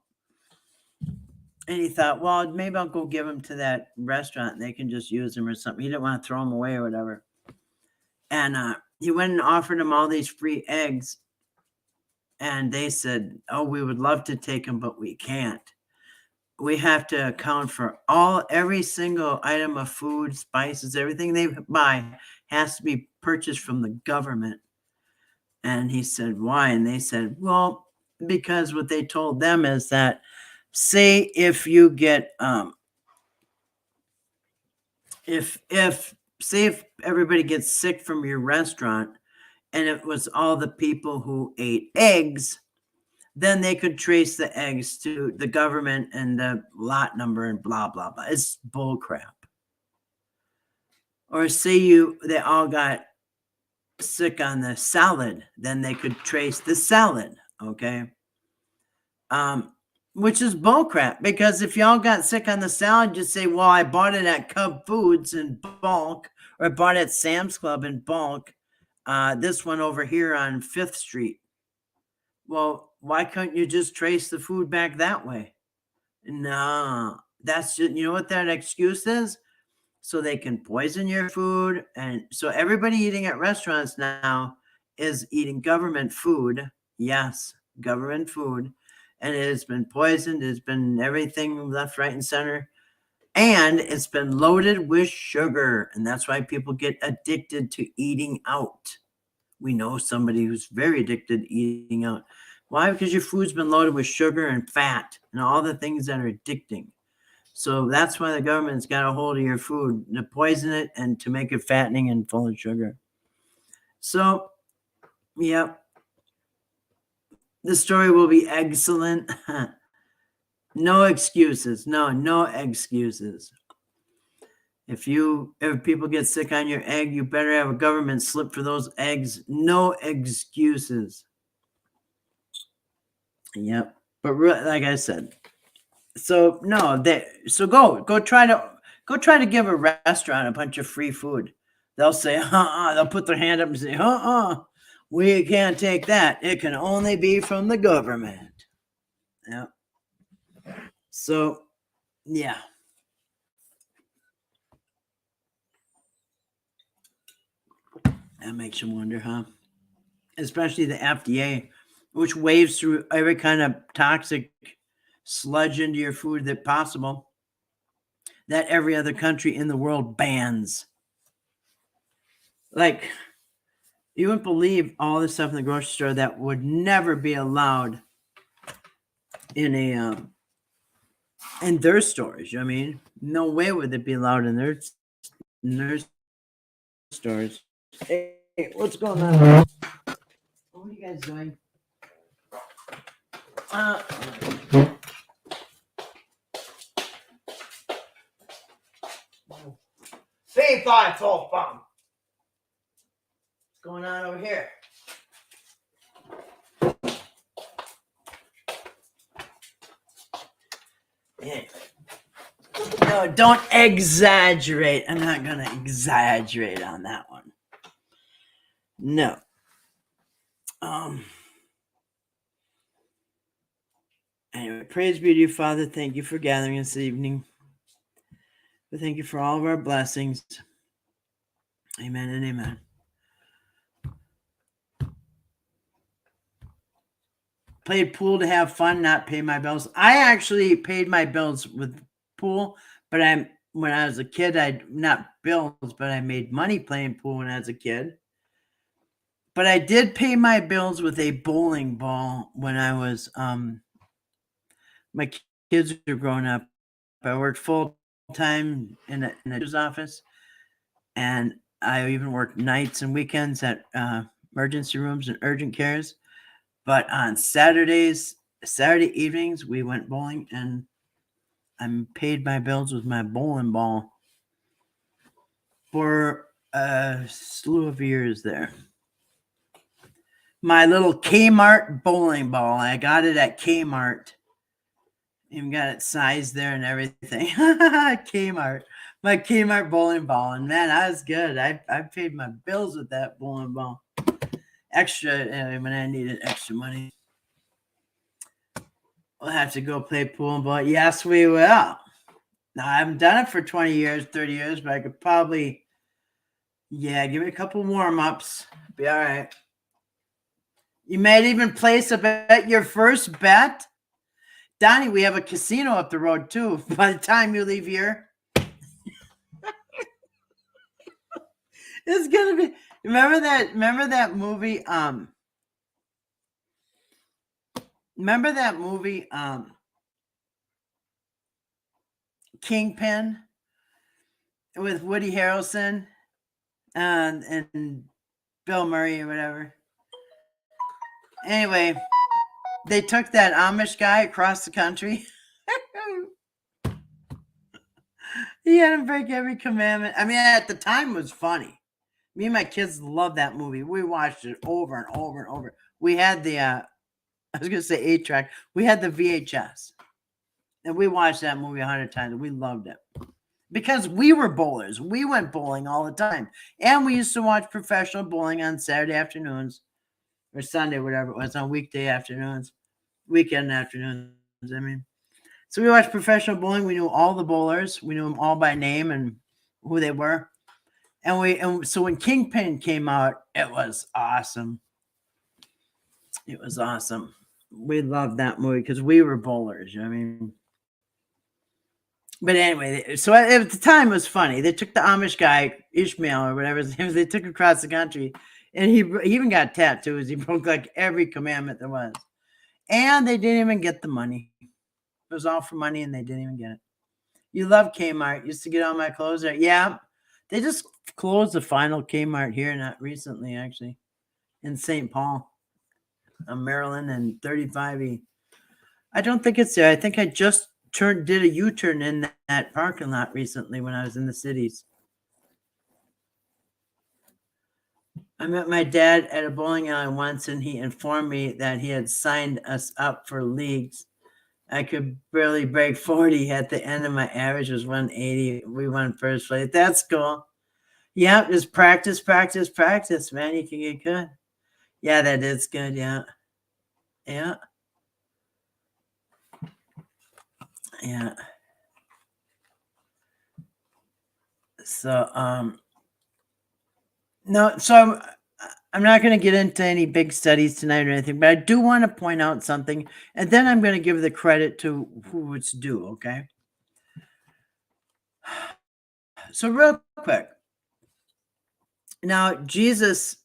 And he thought, well, maybe I'll go give them to that restaurant and they can just use them or something. He didn't want to throw them away or whatever. And he went and offered them all these free eggs. And they said, oh, we would love to take them, but we can't. We have to account for every single item of food, spices, everything they buy has to be purchased from the government. And he said, why? And they said, well, because what they told them is that, say if you get, if everybody gets sick from your restaurant and it was all the people who ate eggs, then they could trace the eggs to the government and the lot number and blah, blah, blah. It's bull crap. Or say they all got sick on the salad, then they could trace the salad, okay? Which is bull crap, because if y'all got sick on the salad, just say, well, I bought it at Cub Foods in bulk, or I bought it at Sam's Club in bulk. This one over here on 5th Street. Well, why couldn't you just trace the food back that way? No, that's just, you know what that excuse is? So they can poison your food. And so everybody eating at restaurants now is eating government food. Yes, government food. And it has been poisoned. It's been everything left, right, and center. And it's been loaded with sugar. And that's why people get addicted to eating out. We know somebody who's very addicted to eating out. Why? Because your food's been loaded with sugar and fat and all the things that are addicting. So that's why the government's got a hold of your food, to poison it and to make it fattening and full of sugar. So, yeah, the story will be excellent. No excuses. No excuses. If people get sick on your egg, you better have a government slip for those eggs. No excuses. Yep. But like I said, so no, go try to give a restaurant a bunch of free food. They'll say, they'll put their hand up and say, we can't take that. It can only be from the government. Yeah. So, yeah. That makes you wonder, huh? Especially the FDA, which waves through every kind of toxic sludge into your food that possible. that every other country in the world bans. Like, you wouldn't believe all the stuff in the grocery store that would never be allowed in their stores. You know what I mean? No way would it be allowed in their stores. Hey, what's going on? What are you guys doing? What's going on over here? Yeah. No, don't exaggerate. I'm not going to exaggerate on that one. No. Anyway, praise be to you, Father. Thank you for gathering this evening. We thank you for all of our blessings. Amen and amen. Played pool to have fun, not pay my bills. I actually paid my bills with pool, but when I was a kid, not bills, but I made money playing pool when I was a kid. But I did pay my bills with a bowling ball when I was my kids were growing up. I worked full time in a office, and I even worked nights and weekends at emergency rooms and urgent cares. But on Saturday evenings, we went bowling, and I paid my bills with my bowling ball for a slew of years there. My little Kmart bowling ball. I got it at Kmart. Even got it sized there and everything. Kmart. My Kmart bowling ball. And man, I was good. I paid my bills with that bowling ball. Extra when I needed extra money. We'll have to go play pool, but yes, we will. Now, I haven't done it for 20 years, 30 years, but I could probably, give me a couple warm-ups. Be all right. You might even place a bet, your first bet. Donnie, we have a casino up the road, too, by the time you leave here. It's going to be, remember that movie, Kingpin with Woody Harrelson and Bill Murray or whatever. Anyway, they took that Amish guy across the country. He had him break every commandment. I mean, at the time, it was funny. Me and my kids loved that movie. We watched it over and over and over. We had the, I was going to say 8-track. We had the VHS. And we watched that movie 100 times. We loved it. Because we were bowlers. We went bowling all the time. And we used to watch professional bowling on Saturday afternoons. Or Sunday, whatever it was, on weekday afternoons. Weekend afternoons, I mean. So we watched professional bowling. We knew all the bowlers. We knew them all by name and who they were. And so when Kingpin came out, it was awesome. It was awesome. We loved that movie because we were bowlers. You know what I mean? But anyway, so at the time it was funny. They took the Amish guy, Ishmael or whatever his name was, they took him across the country. And he even got tattoos. He broke like every commandment there was. And they didn't even get the money. It was all for money and they didn't even get it. You love Kmart. Used to get all my clothes there. Yeah. They just closed the final Kmart here, not recently, actually, in St. Paul, Maryland, and 35E. I don't think it's there. I think I just did a U-turn in that parking lot recently when I was in the cities. I met my dad at a bowling alley once, and he informed me that he had signed us up for leagues. I could barely break 40. At the end of my average was 180. We won first place. That's cool. Yeah, just practice, man. You can get good. Yeah, that is good. Yeah. Yeah. Yeah. So, no, so I'm not going to get into any big studies tonight or anything, but I do want to point out something, and then I'm going to give the credit to who it's due, okay? So real quick. Now, Jesus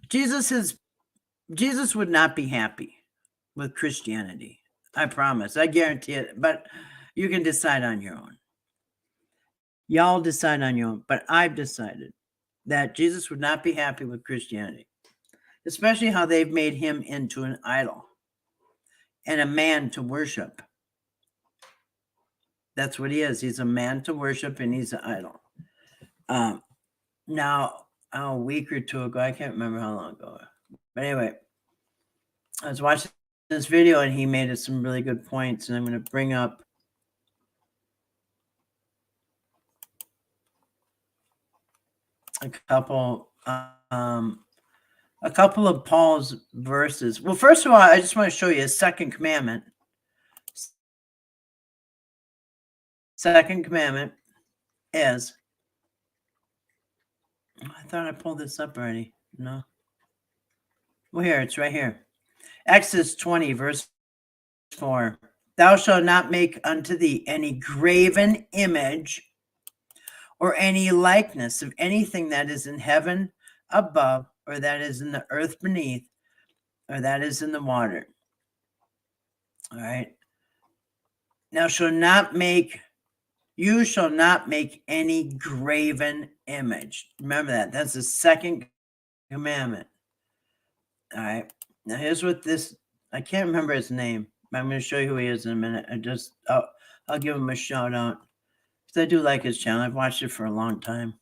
would not be happy with Christianity. I promise. I guarantee it. But you can decide on your own. Y'all decide on your own. But I've decided that Jesus would not be happy with Christianity, especially how they've made him into an idol and a man to worship. That's what he is. He's a man to worship, and he's an idol. Now, a week or two ago, I can't remember how long ago, but anyway, I was watching this video, and he made some really good points, and I'm going to bring up a couple of Paul's verses. Well, first of all, I just want to show you his second commandment. Second commandment is, I thought I pulled this up already. No. Well, here, it's right here. Exodus 20, verse 4. Thou shalt not make unto thee any graven image or any likeness of anything that is in heaven above, or that is in the earth beneath, or that is in the water. All right. Now you shall not make any graven image. Remember that. That's the second commandment. All right. Now here's what I can't remember his name. I'm going to show you who he is in a minute. I'll give him a shout out, because I do like his channel. I've watched it for a long time.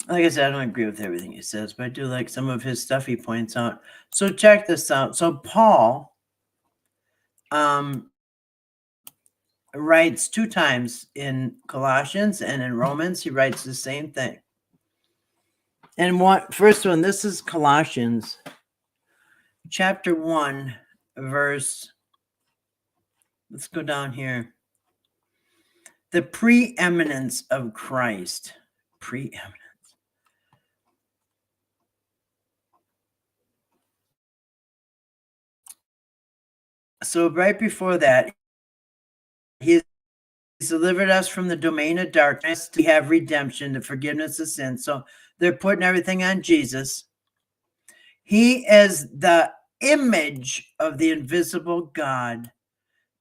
Like I said, I don't agree with everything he says, but I do like some of his stuff he points out. So check this out. So Paul writes 2 times in Colossians and in Romans. He writes the same thing. And first one, this is Colossians chapter 1, verse, let's go down here. The preeminence of Christ. Preeminence. So right before that, he's delivered us from the domain of darkness to have redemption, the forgiveness of sins. So they're putting everything on Jesus. He is the image of the invisible God,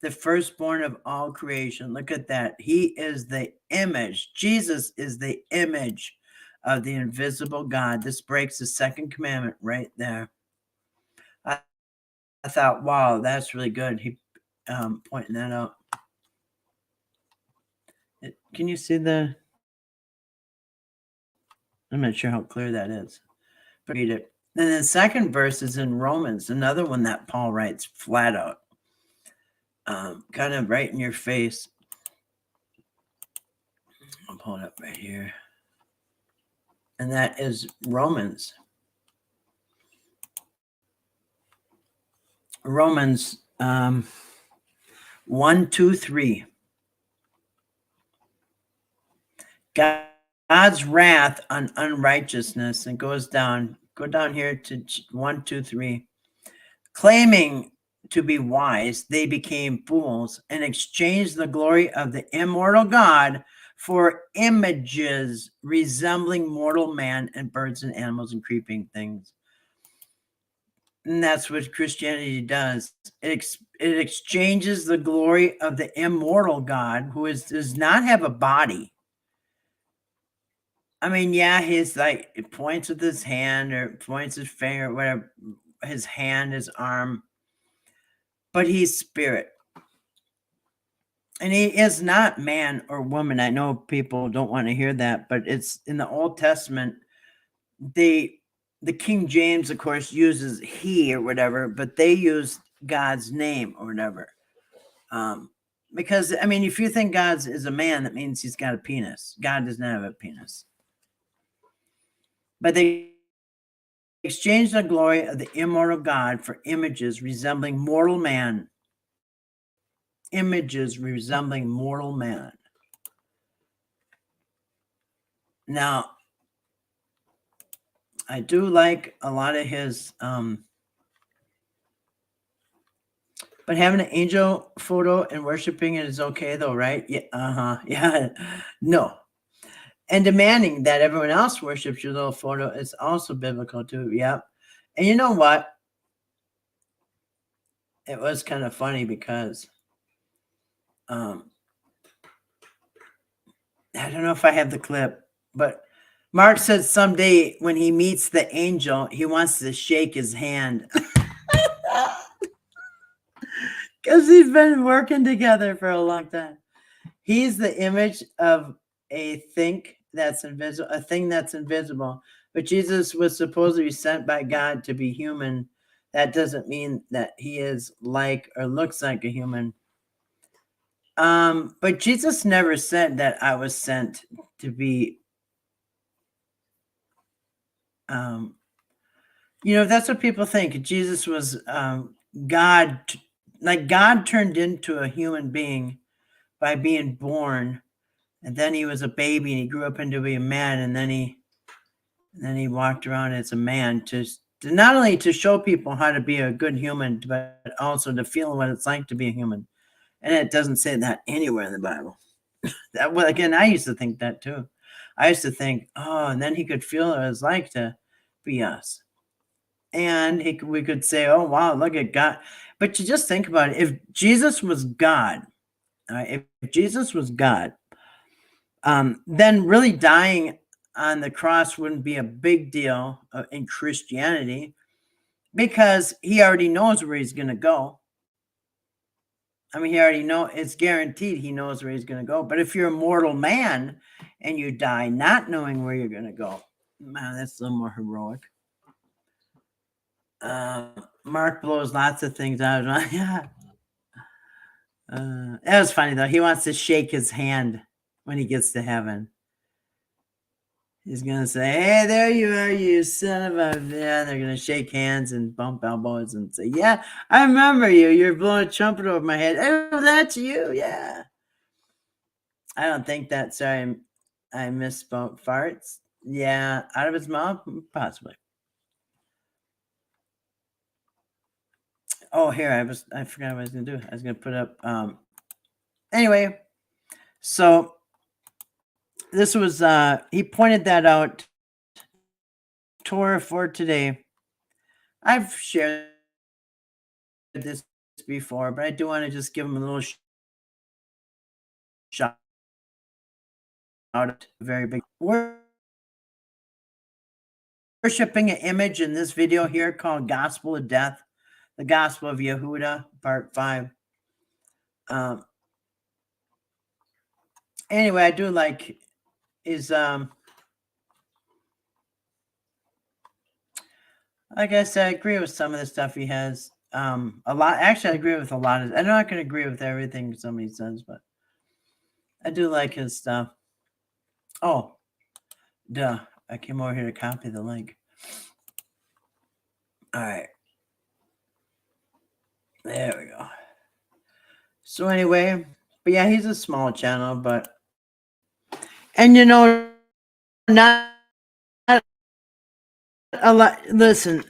the firstborn of all creation. Look at that. He is the image. Jesus is the image of the invisible God. This breaks the second commandment right there. I thought, wow, that's really good. He pointing that out. Can you see I'm not sure how clear that is, but read it. And the second verse is in Romans, another one that Paul writes flat out, kind of right in your face. I'll pull it up right here. And that is Romans. Romans 1, 2, 3. God's wrath on unrighteousness, and go down here to 1, 2, 3. Claiming to be wise, they became fools and exchanged the glory of the immortal God for images resembling mortal man and birds and animals and creeping things. And that's what Christianity does. It exchanges the glory of the immortal God, who does not have a body. I mean, yeah, he's like, it points with his hand or points his finger, whatever, his hand, his arm, but he's spirit. And he is not man or woman. I know people don't want to hear that, but it's in the Old Testament. The King James, of course, uses he or whatever, but they use God's name or whatever. Because, I mean, if you think God is a man, that means he's got a penis. God does not have a penis. But they exchanged the glory of the immortal God for images resembling mortal man. Images resembling mortal man. Now, I do like a lot of his, but But having an angel photo and worshiping it is okay though, right? Yeah, yeah. No. And demanding that everyone else worships your little photo is also biblical too. Yep. And you know what? It was kind of funny because I don't know if I have the clip, but Mark said someday when he meets the angel, he wants to shake his hand. Because he's been working together for a long time. He's the image of a thing that's invisible. But Jesus was supposedly sent by God to be human. That doesn't mean that he is like or looks like a human. But Jesus never said that I was sent to be. That's what people think. Jesus was God, like God turned into a human being by being born, and then he was a baby and he grew up into be a man, and then he walked around as a man to not only to show people how to be a good human, but also to feel what it's like to be a human. And it doesn't say that anywhere in the Bible. Well, again, I used to think that too. I used to think, oh, and then he could feel what it's like to be us. And we could say, oh, wow, look at God. But you just think about it. If Jesus was God, if Jesus was God, then really dying on the cross wouldn't be a big deal in Christianity because he already knows where he's going to go. I mean, he already it's guaranteed he knows where he's going to go. But if you're a mortal man and you die not knowing where you're going to go, man, that's a little more heroic. Mark blows lots of things out. Yeah. That was funny though. He wants to shake his hand when he gets to heaven. He's gonna say, "Hey, there you are, you son of a..." Yeah, they're gonna shake hands and bump elbows and say, "Yeah, I remember you. You're blowing a trumpet over my head. Oh, that's you. Yeah." I don't think that. Sorry, I misspoke. Farts. Yeah, out of his mouth, possibly. Oh, here I forgot what I was gonna do. I was gonna put up. Anyway, so this was he pointed that out. Torah for today. I've shared this before, but I do want to just give him a little shout out. Very big. We're worshiping an image in this video here called Gospel of Death, the Gospel of Yehuda, part 5. Anyway, I do like his like I said, I agree with some of the stuff he has. A lot. Actually, I agree with a lot of. I'm not going to agree with everything somebody says, but I do like his stuff. Oh, duh! I came over here to copy the link. All right, there we go. So anyway, but yeah, he's a small channel, but not a lot. Listen,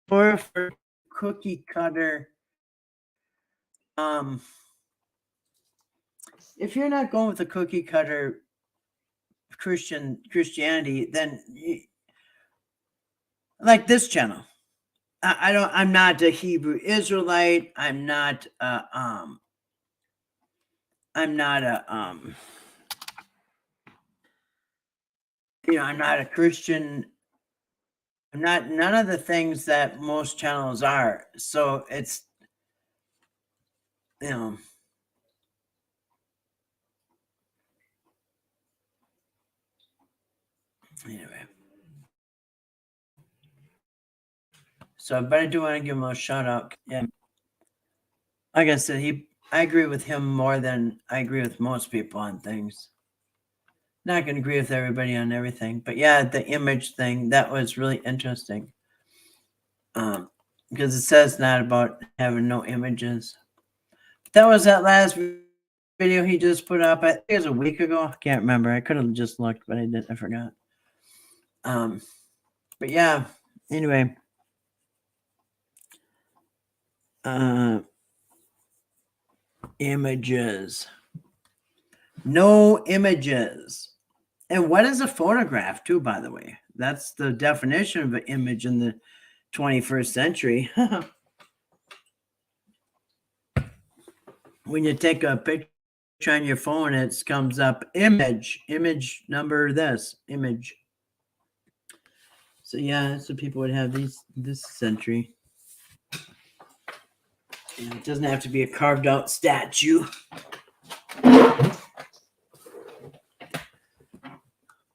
for cookie cutter. If you're not going with the cookie cutter Christianity, then like this channel, I'm not a Hebrew Israelite. I'm not a I'm not a Christian. I'm not none of the things that most channels are. So it's anyway. So, but I do want to give him a shout out. Yeah. Like I said, I agree with him more than I agree with most people on things. Not going to agree with everybody on everything, but yeah, the image thing, that was really interesting. Because it says not about having no images. That was that last video he just put up. I think it was a week ago. I can't remember. I could have just looked, but I forgot. But yeah, anyway. Images. No images. And what is a photograph, too, by the way? That's the definition of an image in the 21st century. When you take a picture on your phone, it comes up image number this, image. So yeah, that's what people would have this century. And it doesn't have to be a carved out statue.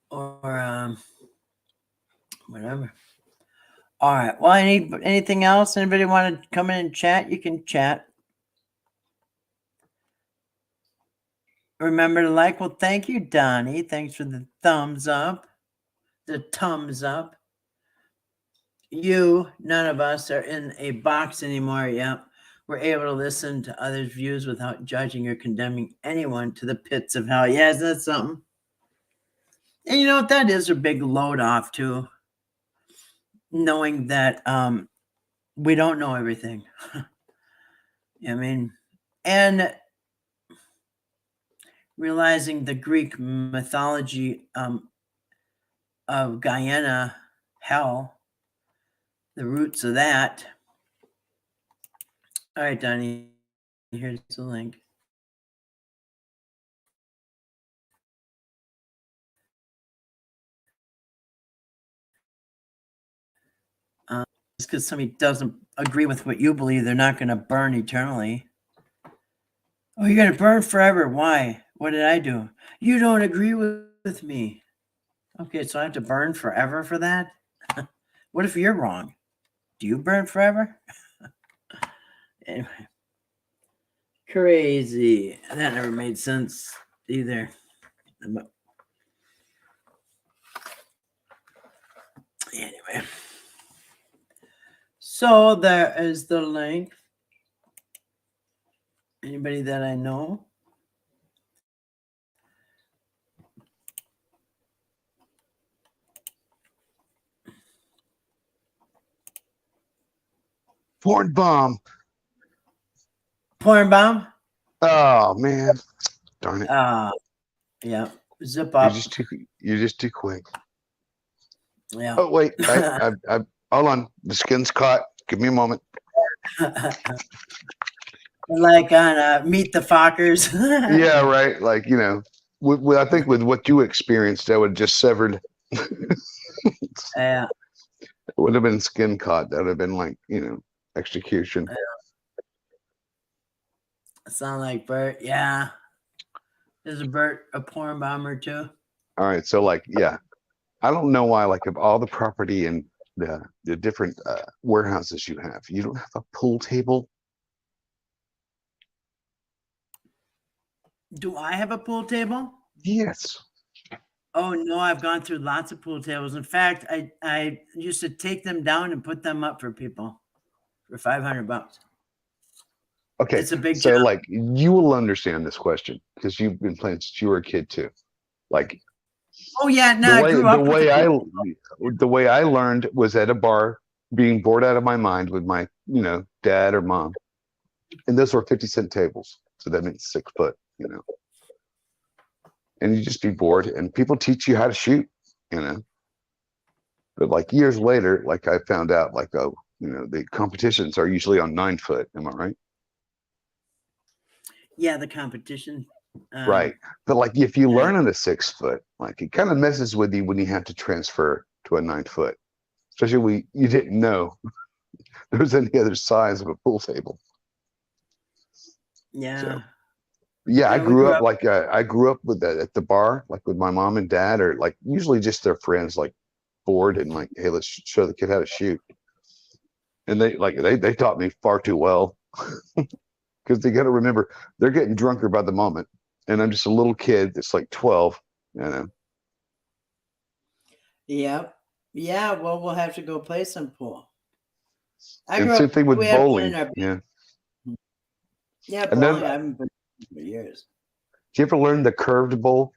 Or whatever. All right. Well, anything else? Anybody want to come in and chat? You can chat. Remember to like. Well, thank you, Donnie. Thanks for the thumbs up. The thumbs up. None of us are in a box anymore. Yep. We're able to listen to others' views without judging or condemning anyone to the pits of hell. Yeah, isn't that something? And you know what? That is a big load off, too. Knowing that we don't know everything. I mean, and realizing the Greek mythology of Guyana, hell, the roots of that. All right, Donnie, here's the link. Just because somebody doesn't agree with what you believe, they're not going to burn eternally. Oh, you're going to burn forever. Why? What did I do? You don't agree with me. Okay, so I have to burn forever for that? What if you're wrong? Do you burn forever? Anyway. Crazy. That never made sense either. Anyway. So there is the link. Anybody that I know? Porn bomb. Porn bomb? Oh man, darn it! Yeah. Zip up. You're just too quick. Yeah. Oh wait, I hold on. The skin's caught. Give me a moment. Like on Meet the Fockers. Yeah, right. Like I think with what you experienced, I would have just severed. Yeah. It would have been skin caught. That would have been like execution. Yeah. Sound like Bert. Yeah. Is Bert a porn bomber too? All right. So yeah, I don't know why of all the property and the different warehouses you don't have a pool table. Do I have a pool table? Yes. Oh no, I've gone through lots of pool tables. In fact, I used to take them down and put them up for people for $500. Okay, it's a big so job. You will understand this question because you've been playing since you were a kid too. Oh yeah, no, the way I learned was at a bar, being bored out of my mind with my dad or mom, and those were 50-cent tables, so that meant 6 foot, and you just be bored, and people teach you how to shoot, but years later, I found out the competitions are usually on 9 foot. Am I right? Yeah, the competition. Right. But if you learn on a 6 foot, it kind of messes with you when you have to transfer to a 9 foot, especially you didn't know there was any other size of a pool table. Yeah. So, yeah, I grew up I grew up with that at the bar, with my mom and dad, or usually just their friends, bored and hey, let's show the kid how to shoot. And they taught me far too well. Because they got to remember they're getting drunker by the moment, and I'm just a little kid that's 12. Yeah. Well, we'll have to go play some pool. Same thing with bowling. Yeah. Yeah, bowling. I haven't been for years. Did you ever learn the curved bowl?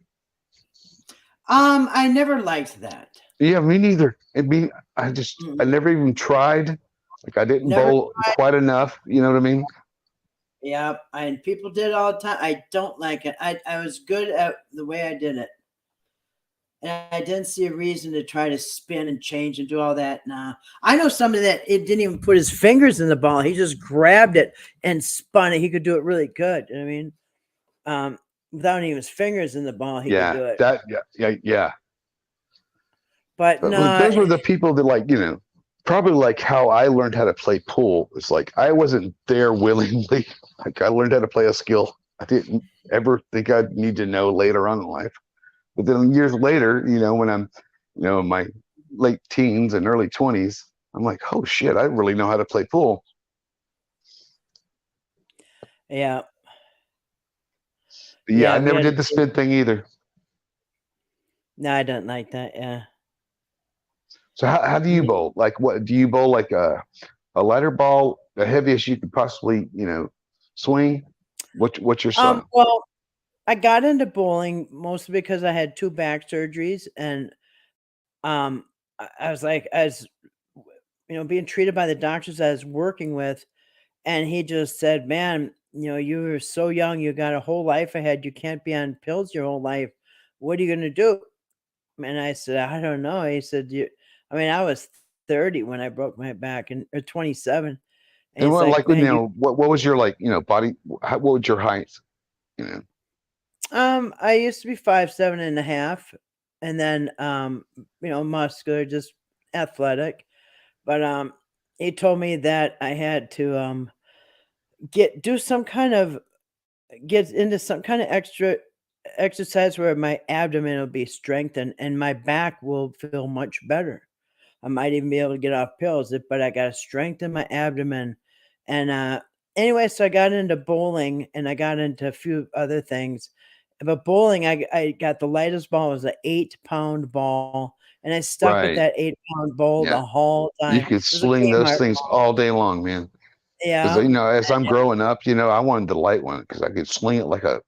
I never liked that. Yeah, me neither. I never even tried. I didn't bowl quite enough. You know what I mean? Yeah, and people did it all the time. I don't like it. I was good at the way I did it. And I didn't see a reason to try to spin and change and do all that. Nah. I know somebody that it didn't even put his fingers in the ball. He just grabbed it and spun it. He could do it really good. I mean, without even his fingers in the ball, he could Yeah, do it. yeah. But But no, like, those were the people that, like, probably like how I learned how to play pool. It's like I wasn't there willingly. Like I learned how to play a skill I didn't ever think I'd need to know later on in life. But then years later, when I'm, in my late teens and early 20s, I'm like, oh shit, I really know how to play pool. yeah. But yeah, Yeah, I we never had did the spin thing either. no, I don't like that. Yeah. So how do you Me- bowl? Like, what do you bowl, like a lighter ball, the heaviest you could possibly, swing? What's your style? Well, I got into bowling mostly because I had two back surgeries, and I was like, as being treated by the doctors I was working with, and he just said, "Man, you were so young, you got a whole life ahead. You can't be on pills your whole life. What are you gonna do?" And I said, "I don't know." He said, "You," I mean, I was 30 when I broke my back, and or 27, and And he's what, like, like, "Man, you." what was your, like, body? What was your height? You know, I used to be 5'7" and a half, and then muscular, just athletic. But he told me that I had to do some kind of get into some kind of extra exercise where my abdomen will be strengthened and my back will feel much better. I might even be able to get off pills, but I got to strengthen my abdomen. And anyway, so I got into bowling and I got into a few other things. But bowling, I got the lightest ball. It was an 8-pound ball. And I stuck with right? that 8-pound ball Yeah, the whole you time. It could was a sling those Kmart things ball. all day long, man. Because Yeah. as I'm growing up, I wanted the light one because I could sling it like a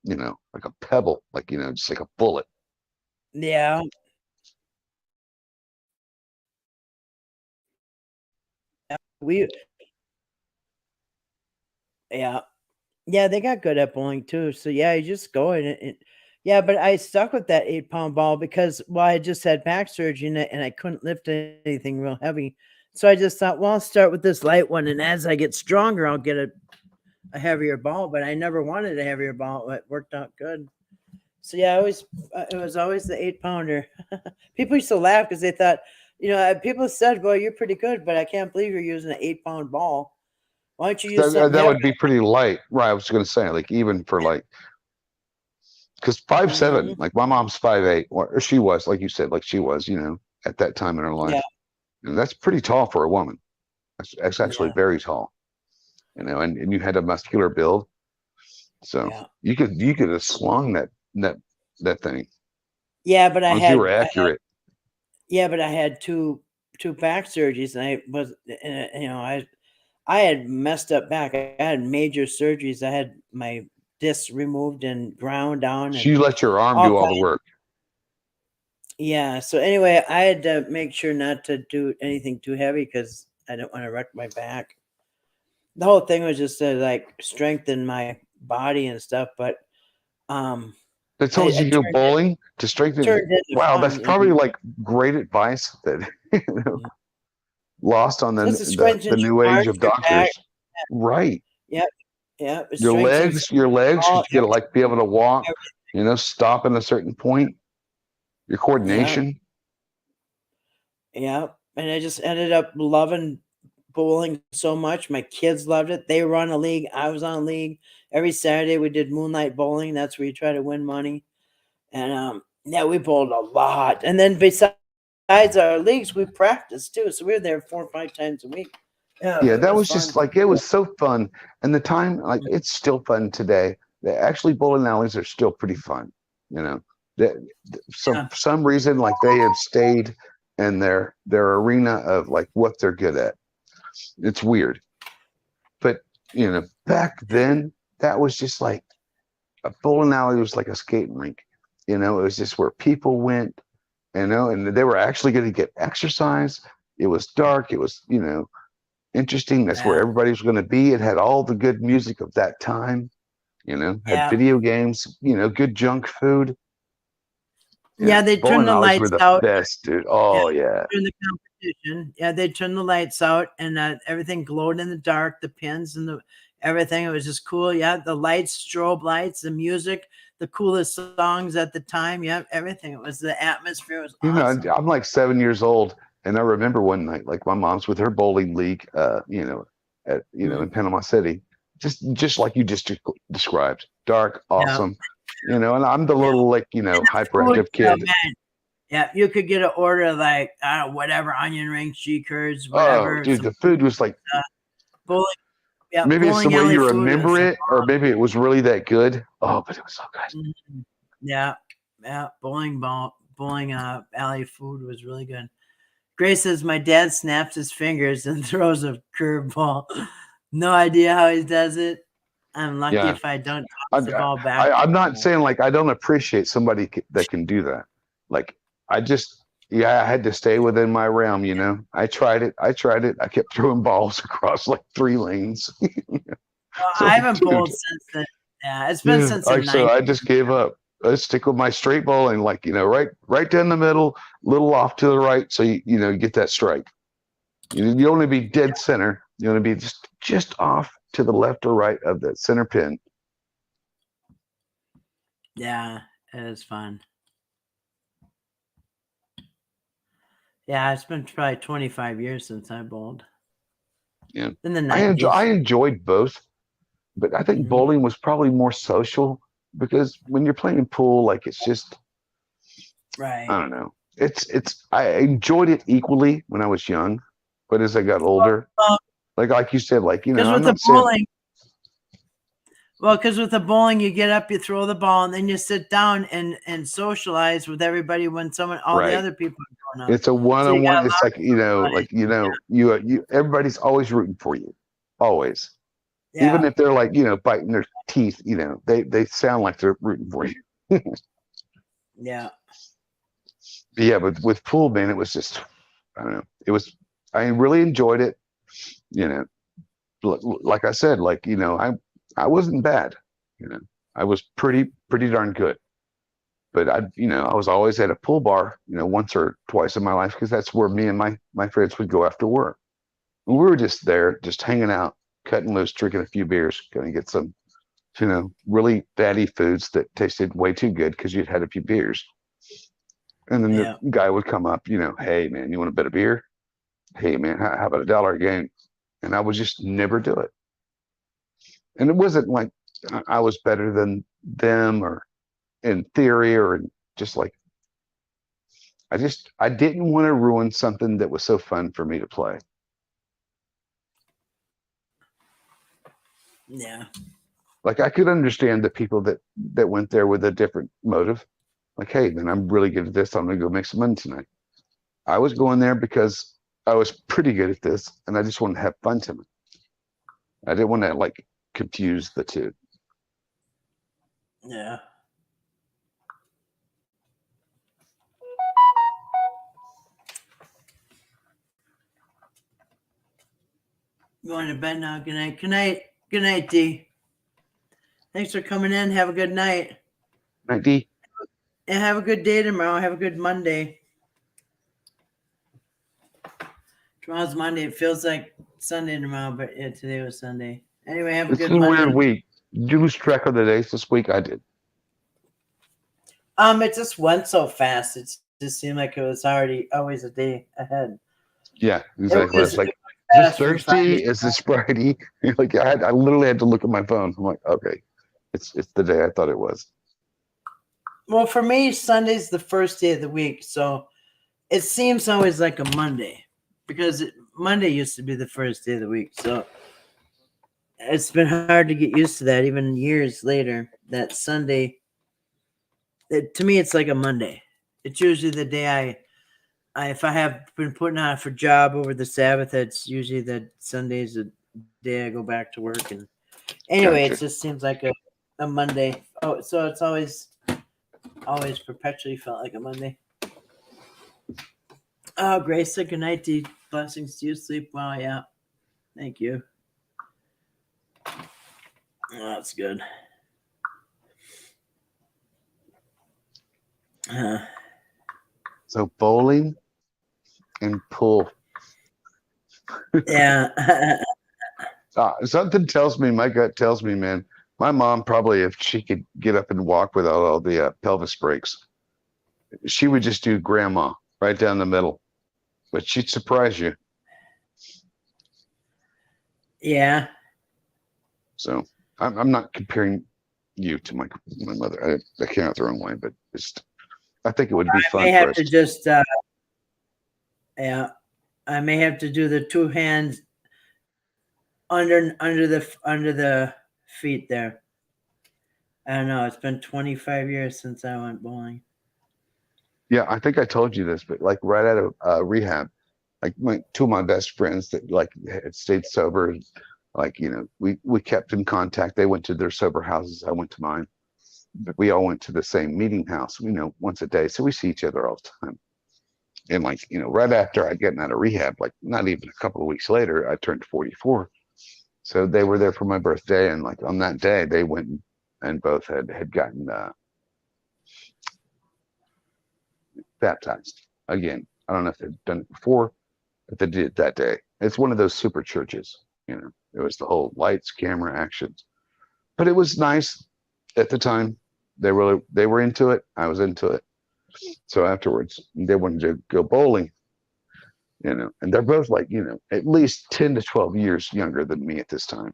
pebble, like just like a bullet. Yeah. We, yeah. Yeah, they got good at bowling too. So yeah, you just go in and yeah, but I stuck with that 8-pound ball because I just had back surgery and I couldn't lift anything real heavy. So I just thought, well, I'll start with this light one, and as I get stronger, I'll get a heavier ball. But I never wanted a heavier ball. It worked out good. So yeah, I always it was always the 8-pounder. People used to laugh because they thought, people said, "Well, you're pretty good, but I can't believe you're using an 8-pound ball. Why don't you use That something that heavier?" would be pretty light, right? I was going to say, like, even for, like, because 5'7", Hmm. like my mom's 5'8", or she was, like you said, like she was, at that time in her Yeah, life, and that's pretty tall for a woman. That's actually yeah, very tall, and you had a muscular build, so yeah. you could have slung that that thing as Yeah, but long as you were accurate. I had two back surgeries, and I was, I had messed up back. I had major surgeries. I had my discs removed and ground down So and you let your arm all do all the kind. work. Yeah. So anyway, I had to make sure not to do anything too heavy because I didn't want to wreck my back. The whole thing was just to like strengthen my body and stuff. But um, They told I you to go bowling to strengthen. turned into Wow, that's fun. probably like great advice that lost on Plus, the, it the strengthens the your new age arms, of your back. doctors. Right. Yep, yep. It Your strengthens legs, your legs, all because you got to, like, be able to walk, every, stop at a certain point. Your yeah, coordination. yeah. And I just ended up loving bowling so much. My kids loved it. They were on a league. I was on a league. Every Saturday we did moonlight bowling. That's where you try to win money. And yeah, we bowled a lot. And then besides our leagues, we practiced too. So we were there 4 or 5 times a week. Yeah, Yeah, it that was was fun. just like, it was so fun. And the time, like, it's still fun today. Actually, bowling alleys are still pretty fun. You know, that Yeah. for some reason, like, they have stayed in their arena of, like, what they're good at. It's weird, but back then, that was just like a bowling alley was like a skating rink. It was just where people went. And they were actually going to get exercise. It was dark. It was, interesting. That's where Yeah. everybody was going to be. It had all the good music of that time. Had Yeah. video games. Good junk food. Yeah, they turned Bowling the alleys were lights the out. best, dude. Yeah, Oh yeah, during the competition. Yeah, they turned the lights out and everything glowed in the dark, the pins and the everything. It was just cool. Yeah, the lights, strobe lights, the music, the coolest songs at the time. Yeah, everything. It was the atmosphere was awesome. I'm like 7 years old, and I remember one night, like my mom's with her bowling league, in Panama City, just like you just described, dark, Yeah. awesome, and I'm the little like Food, hyperactive kid. man. Yeah, you could get an order like I don't know, whatever, onion rings, G curds, Oh, whatever. dude, Some the food was like bowling, yeah, maybe it's the bowling way alley you food. It remember was it, or maybe it was really that good. Oh, but it was so good. yeah, bowling alley food was really good. Grace says my dad snaps his fingers and throws a curveball. No idea how he does it. I'm lucky Yeah. if I don't toss the ball back. I'm not saying like I don't appreciate somebody that can do that. Like I had to stay within my realm. I tried it. I kept throwing balls across like 3 lanes. Well, So, I haven't dude, bowled since then. Yeah, it's been since the so I 90s. just gave up. I stick with my straight bowling, like right down the middle, little off to the right, so you get that strike. You only be dead center. You want to be just off to the left or right of the center pin. Yeah, it is fun. Yeah, it's been probably 25 years since I bowled. Yeah, In the 90s. I enjoyed both, but I think bowling was probably more social because when you're playing pool, like it's just right. I don't know. I enjoyed it equally when I was young, but as I got older, like you said, like I'm not saying. Well, because with the bowling, you get up, you throw the ball, and then you sit down and socialize with everybody when all the Right. other people are going up. It's a one-on-one. It's like you everybody's always rooting for you, always. Yeah. Even if they're like biting their teeth, they sound like they're rooting for you. Yeah. Yeah, but with pool, man, it was just I don't know. I really enjoyed it. Like I said, like I wasn't bad. I was pretty darn good. But I was always at a pool bar, once or twice in my life because that's where me and my friends would go after work. And we were just there, just hanging out, cutting loose, drinking a few beers, going to get some, really fatty foods that tasted way too good because you'd had a few beers. And then the guy would come up, hey man, you want a bit of beer? Hey man, how about $1 a game? And I would just never do it. And it wasn't like I was better than them or in theory or just like I didn't want to ruin something that was so fun for me to play. Yeah. Like I could understand the people that went there with a different motive. Like, hey, man, I'm really good at this. I'm gonna go make some money tonight. I was going there because I was pretty good at this and I just wanted to have fun tonight. I didn't want to like confuse the two. Yeah. Going to bed now. Good night. Good night. Good night, D. Thanks for coming in. Have a good night. Night, D. And have a good day tomorrow. Have a good Monday. Tomorrow's Monday. It feels like Sunday tomorrow, but yeah, today was Sunday. Anyway, have a good Monday. It's a weird week. Did you lose track of the days this week? I did. It just went so fast. It just seemed like it was already always a day ahead. Yeah, exactly. It's like, is this Thursday? Is this Friday? Like I literally had to look at my phone. I'm like, okay, it's the day I thought it was. Well, for me, Sunday's the first day of the week, so it seems always like a Monday because Monday used to be the first day of the week. So it's been hard to get used to that, even years later. That Sunday, to me, it's like a Monday. It's usually the day if I have been putting on for job over the Sabbath, it's usually that Sunday's the day I go back to work. And anyway, It just seems like a Monday. Oh, so it's always perpetually felt like a Monday. Oh, Grace said good night, D. Blessings to you. Sleep well, yeah. Thank you. Oh, that's good. So bowling and pool. Yeah. Something tells me, my gut tells me, man, my mom probably, if she could get up and walk without all the pelvis breaks, she would just do grandma right down the middle. But she'd surprise you. Yeah. So I'm not comparing you to my mother. I came out the wrong way, but just I think it would be fun I may for have us. to just yeah, I may have to do the two hands under the feet there. I don't know. It's been 25 years since I went bowling. Yeah, I think I told you this, but like right out of rehab, like two of my best friends that like had stayed sober, like we kept in contact. They went to their sober houses, I went to mine, but we all went to the same meeting house, once a day, so we see each other all the time. And like right after I get out of rehab, like not even a couple of weeks later, I turned 44. So they were there for my birthday, and like on that day, they went and both had gotten baptized again. I don't know if they'd done it before, but they did it that day. It's one of those super churches, it was the whole lights, camera, actions. But it was nice at the time. They were into it. I was into it. So afterwards, they wanted to go bowling, and they're both like, at least 10 to 12 years younger than me at this time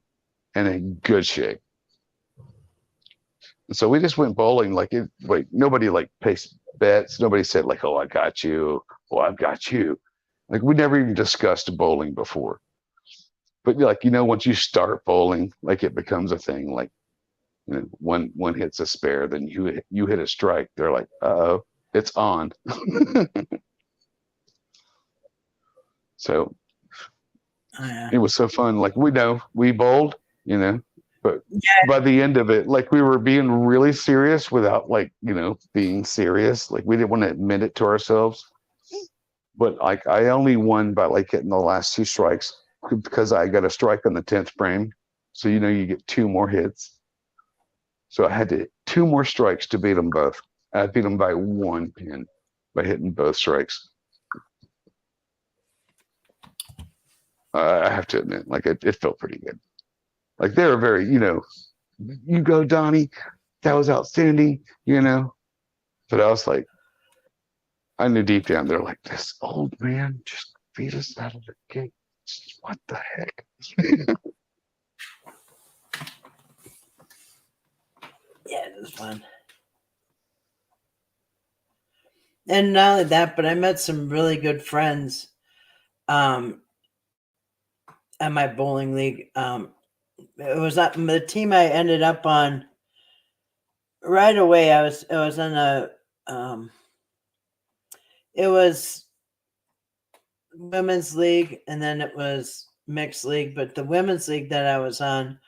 and in good shape. And so we just went bowling like nobody like placed bets. Nobody said like, oh, I got you. Oh, I've got you. Like we never even discussed bowling before. But like, once you start bowling, like it becomes a thing. Like, one hits a spare, then you hit a strike. They're like, uh-oh, it's on. So it was so fun. Like we bowled, but by the end of it, like we were being really serious without like, being serious. Like we didn't want to admit it to ourselves. But like I only won by like hitting the last two strikes because I got a strike on the 10th frame. So you get two more hits. So I had to hit two more strikes to beat them both. I beat them by one pin by hitting both strikes. I have to admit, like it felt pretty good. Like they were very, you go, Donnie. That was outstanding, But I was like, I knew deep down they're like, this old man just beat us out of the gate. What the heck? Yeah, it was fun. And not only that, but I met some really good friends at my bowling league. It was not the team I ended up on right away. I was on it was women's league, and then it was mixed league. But the women's league that I was on,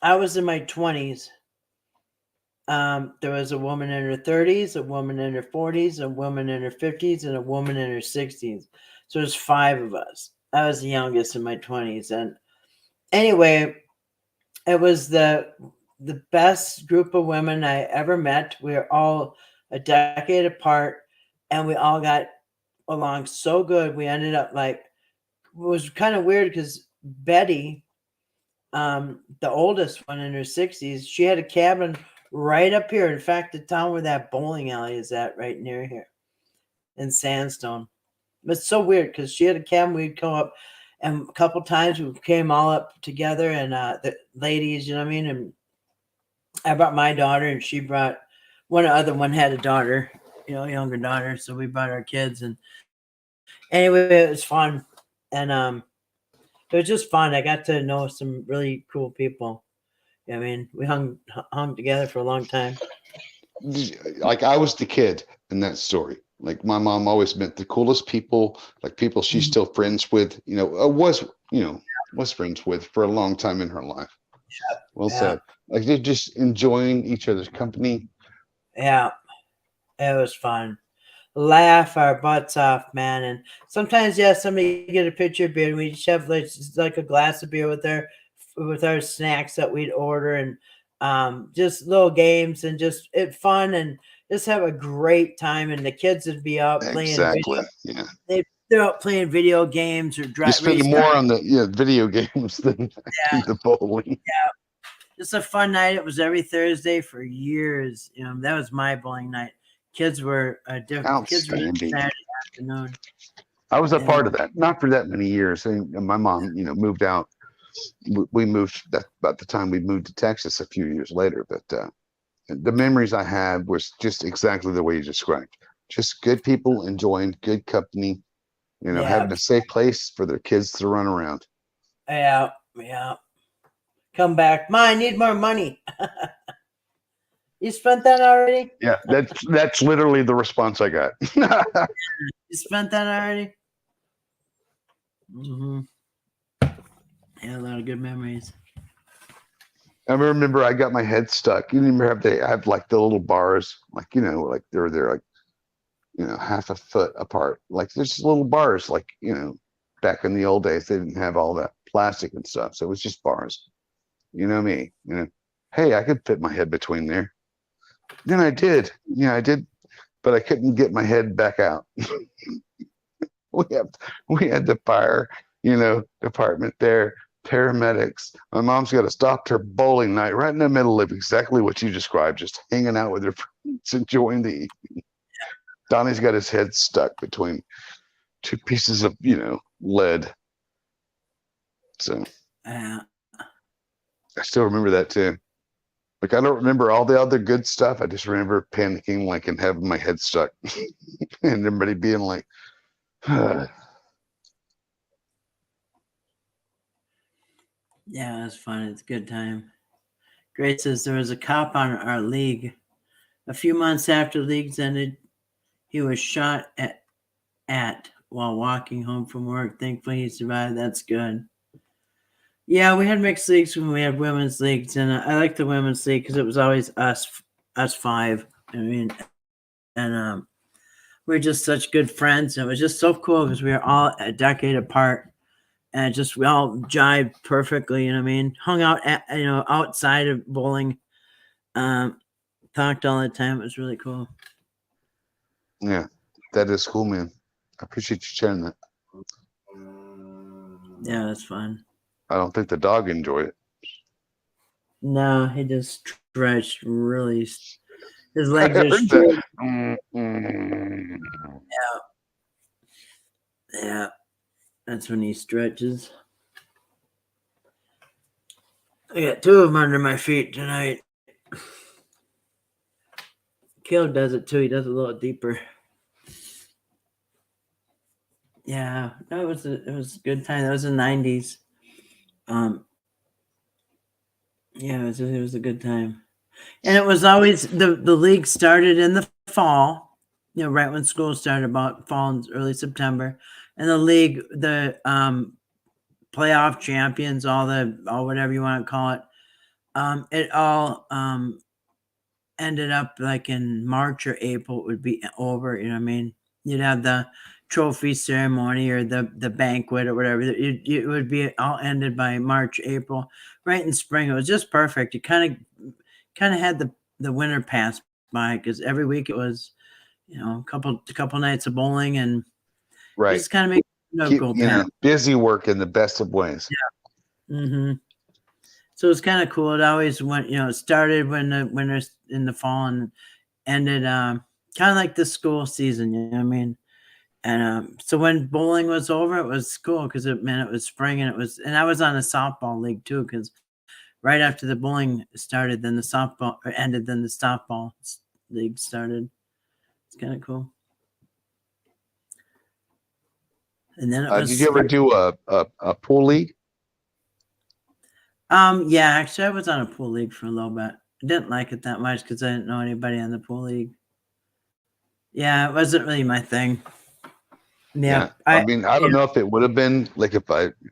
I was in my 20s. There was a woman in her 30s, a woman in her 40s, a woman in her 50s, and a woman in her 60s. So there's 5 of us. I was the youngest in my 20s. And anyway, it was the best group of women I ever met. We were all a decade apart, and we all got along so good. We ended up like, it was kind of weird because Betty, the oldest one in her 60s, she had a cabin right up here. In fact, the town where that bowling alley is at, right near here in Sandstone. It's so weird because she had a cabin. We'd come up, and a couple times we came all up together, and the ladies, you know what I mean? And I brought my daughter, and she brought other one had a daughter, younger daughter. So we brought our kids, and anyway, it was fun. And it was just fun. I got to know some really cool people. I mean, we hung together for a long time. Like I was the kid in that story. Like my mom always met the coolest people, like people she's still friends with, was friends with for a long time in her life. Well said. Like they're just enjoying each other's company. Yeah, it was fun. laugh our butts off, man. And sometimes, yeah, somebody get a pitcher of beer, and we just have like a glass of beer with our snacks that we'd order, and just little games and just it fun and just have a great time. And the kids would be out playing Exactly. video. Yeah. They're out playing video games or You spend race more cars. on the video games than Yeah, the bowling. just a fun night. It was every Thursday for years. That was my bowling night. Kids were different. Kids were Outstanding. Saturday afternoon. I was a Yeah. part of that, not for that many years. And my mom, moved out. We moved about the time we moved to Texas a few years later. But the memories I had was just exactly the way you described. Just good people enjoying good company, Yeah. having a safe place for their kids to run around. Yeah. Come back. Ma, I need more money. You spent that already? Yeah, that's literally the response I got. You spent that already? Mm-hmm. Yeah, a lot of good memories. I remember I got my head stuck. You remember they have like the little bars, like like they're like half a foot apart. Like there's little bars, like back in the old days they didn't have all that plastic and stuff, so it was just bars. You know me. Hey, I could fit my head between there. Then I did. I did, but I couldn't get my head back out. we had the fire, department there. Paramedics. My mom's got to stop her bowling night right in the middle of exactly what you described, just hanging out with her friends, enjoying the evening. Donnie's got his head stuck between two pieces of, lead. So I still remember that too. Like I don't remember all the other good stuff. I just remember panicking, like, and having my head stuck, and everybody being like, Yeah, it's fun. It's a good time. Grace says there was a cop on our league. A few months after leagues ended, he was shot at while walking home from work. Thankfully, he survived. That's good. Yeah, we had mixed leagues when we had women's leagues, and I like the women's league because it was always us five. I mean, and we were just such good friends. And it was just so cool because we were all a decade apart. And we all jived perfectly, hung out outside of bowling, talked all the time. It was really cool. Yeah, that is cool, man. I appreciate you sharing that. Yeah, that's fun. I don't think the dog enjoyed it. No, he just stretched really. His legs are straight. Yeah. That's when he stretches. I got two of them under my feet tonight. Caleb does it too. He does it a little deeper. Yeah, it was a good time. That was the 90s. Yeah, it was a good time. And it was always the league started in the fall, right when school started, about fall and early September. And the league, the playoff champions, all whatever you want to call it, it all ended up like in March or April. It would be over. You'd have the trophy ceremony or the banquet or whatever. It would be all ended by March, April. Right in spring, it was just perfect. You kind of had the winter pass by because every week it was, a couple nights of bowling and right. Just kind of make busy work in the best of ways. Yeah. Mm-hmm. So it's kind of cool. It always went, it started when the winter's in the fall and ended kind of like the school season. You know what I mean? And so when bowling was over, it was cool because it meant it was spring and I was on a softball league too because right after the bowling started, then the softball ended, then the softball league started. It's kind of cool. And then it was. Did you ever do a pool league? Yeah, actually, I was on a pool league for a little bit. I didn't like it that much because I didn't know anybody on the pool league. Yeah, it wasn't really my thing. Yeah. I mean, I don't know if it would have been like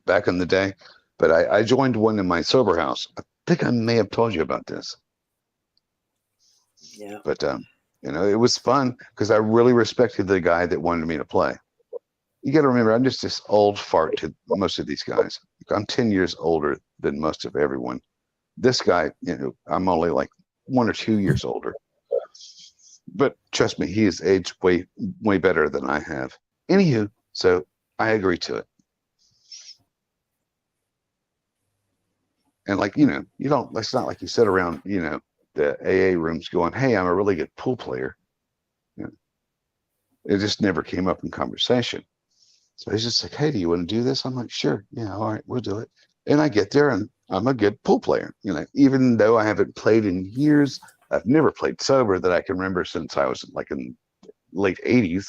back in the day, but I joined one in my sober house. I think I may have told you about this. Yeah. But You know, it was fun because I really respected the guy that wanted me to play. You got to remember, I'm just this old fart to most of these guys. I'm 10 years older than most of everyone. This guy, you know, I'm only like 1 or 2 years older. But trust me, he has aged way better than I have. Anywho, so I agree to it. And like, you know, you don't, it's not like you sit around, you know, the AA rooms going, hey, I'm a really good pool player. You know, it just never came up in conversation. So he's just like, hey, do you want to do this? I'm like, sure. Yeah, all right, we'll do it. And I get there and I'm a good pool player. You know, even though I haven't played in years, I've never played sober that I can remember since I was like in late 80s.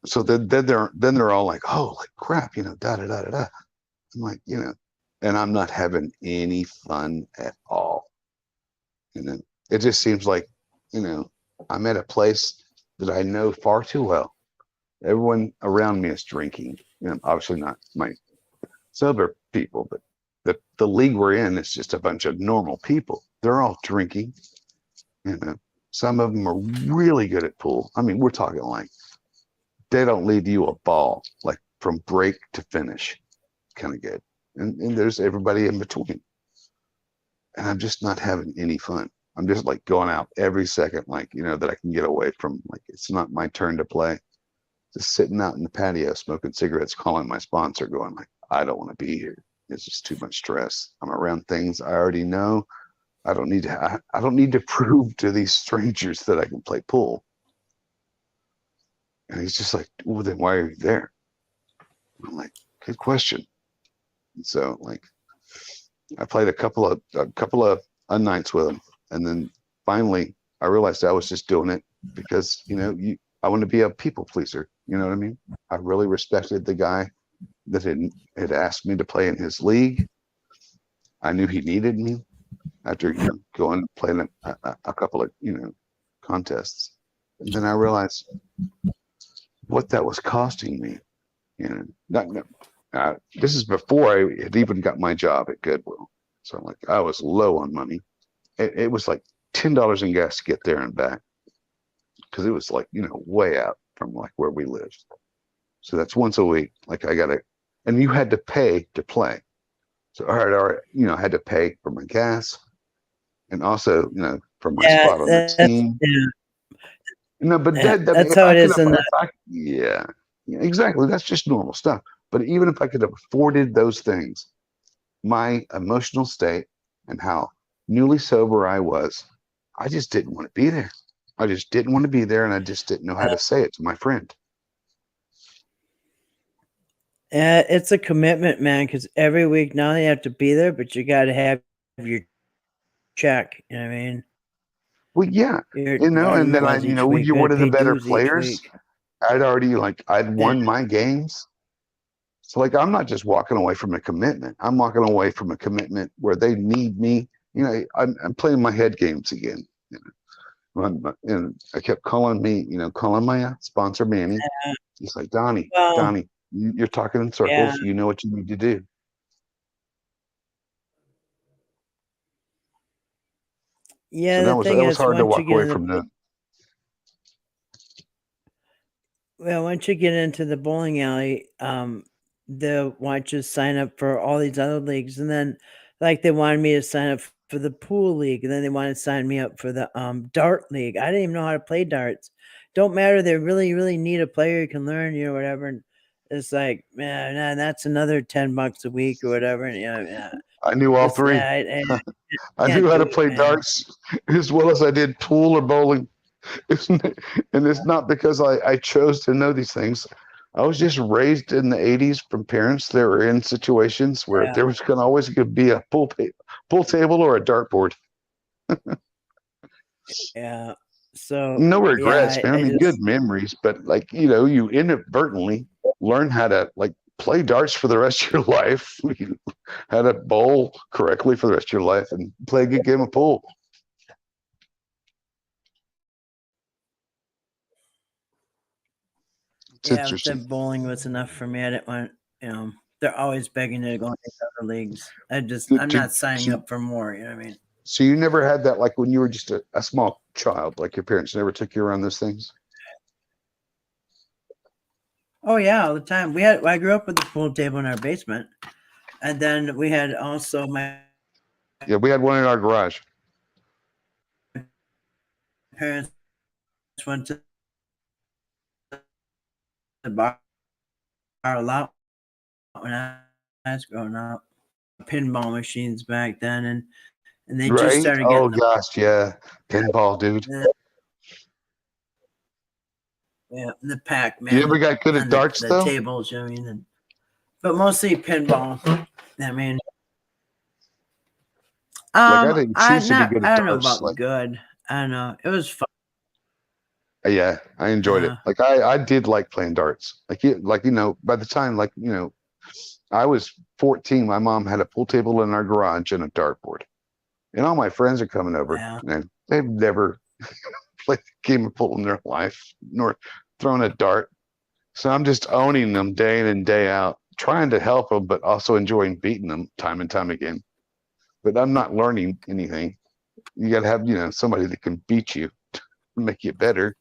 So then they're all like, oh, like crap, you know, da da da da da. I'm like, you know, and I'm not having any fun at all. You know, it just seems like, you know, I'm at a place that I know far too well. Everyone around me is drinking. You know, obviously not my sober people, but the league we're in is just a bunch of normal people. They're all drinking. You know, some of them are really good at pool. I mean, we're talking like they don't leave you a ball, like from break to finish, kind of good. And there's everybody in between. And I'm just not having any fun. I'm just like going out every second, like, you know, that I can get away from, like, it's not my turn to play. Just sitting out in the patio, smoking cigarettes, calling my sponsor, going like, I don't want to be here. It's just too much stress. I'm around things I already know. I don't need to. I don't need to prove to these strangers that I can play pool. And he's just like, well, then why are you there? I'm like, good question. And so like, I played a couple of nights with him, and then finally I realized I was just doing it because, you know, I want to be a people pleaser. You know what I mean? I really respected the guy that had asked me to play in his league. I knew he needed me after, you know, going playing a couple of, you know, contests. And then I realized what that was costing me. You know, this is before I had even got my job at Goodwill. So like I was low on money. It was like $10 in gas to get there and back because it was like, you know, way out from like where we lived. So that's once a week. Like I got to, and you had to pay to play. So all right, you know, I had to pay for my gas and also, you know, for my spot on the team. Yeah. No, but Yeah, I mean, that's how it is. Yeah, exactly. That's just normal stuff. But even if I could have afforded those things, my emotional state and how newly sober I was, I just didn't want to be there. I just didn't want to be there, and I just didn't know how to say it to my friend. It's a commitment, man, because every week now you have to be there, but you got to have your check. You know what I mean? Well, yeah, you know, and then each you know, week. you're one of the Pay better dues each players. week. I'd won my games. So like, I'm not just walking away from a commitment. I'm walking away from a commitment where they need me. You know, I'm playing my head games again. You know? And I kept calling my sponsor, Manny. He's like, Donnie, you're talking in circles. Yeah. You know what you need to do. Yeah, So the that thing was is, hard to once you walk get away in from that. once you get into the bowling alley, they want you to sign up for all these other leagues, and then like they wanted me to sign up for the pool league, and then they wanted to sign me up for the dart league. I didn't even know how to play darts. Don't matter. They really, really need a player who can learn, you know, whatever. And it's like, man, nah, that's another $10 a week or whatever. And yeah, I knew all three. I knew how to play darts as well as I did pool or bowling. And it's not because I chose to know these things. I was just raised in the 80s from parents that were in situations where there was going to always be a pool table or a dartboard. Yeah. So no regrets, yeah, man. I mean, good memories, but like, you know, you inadvertently learn how to like play darts for the rest of your life, how to bowl correctly for the rest of your life, and play a good game of pool. The bowling was enough for me. I didn't want, you know, they're always begging to go into other leagues. I'm not signing up for more. You know what I mean? So you never had that, like when you were just a small child, like your parents never took you around those things? Oh yeah, all the time. I grew up with a pool table in our basement, and then we had also my Yeah, we had one in our garage. parents went to the bar a lot when I was growing up. Pinball machines back then, and they just Right? started Oh getting gosh, yeah. Pinball, dude. the yeah, the You ever Pac-Man got good at on darts the though? tables. I mean, but mostly pinball. I mean, Like I didn't choose to be good at I don't know darts. about Like good. I don't know. It was fun. yeah, I enjoyed it. Like I did like playing darts. Like you know, by the time like you know, I was 14, my mom had a pool table in our garage and a dartboard. And all my friends are coming over Yeah. and they've never played a game of pool in their life nor thrown a dart. So I'm just owning them day in and day out, trying to help them, but also enjoying beating them time and time again. But I'm not learning anything. You got to have, you know, somebody that can beat you to make you better.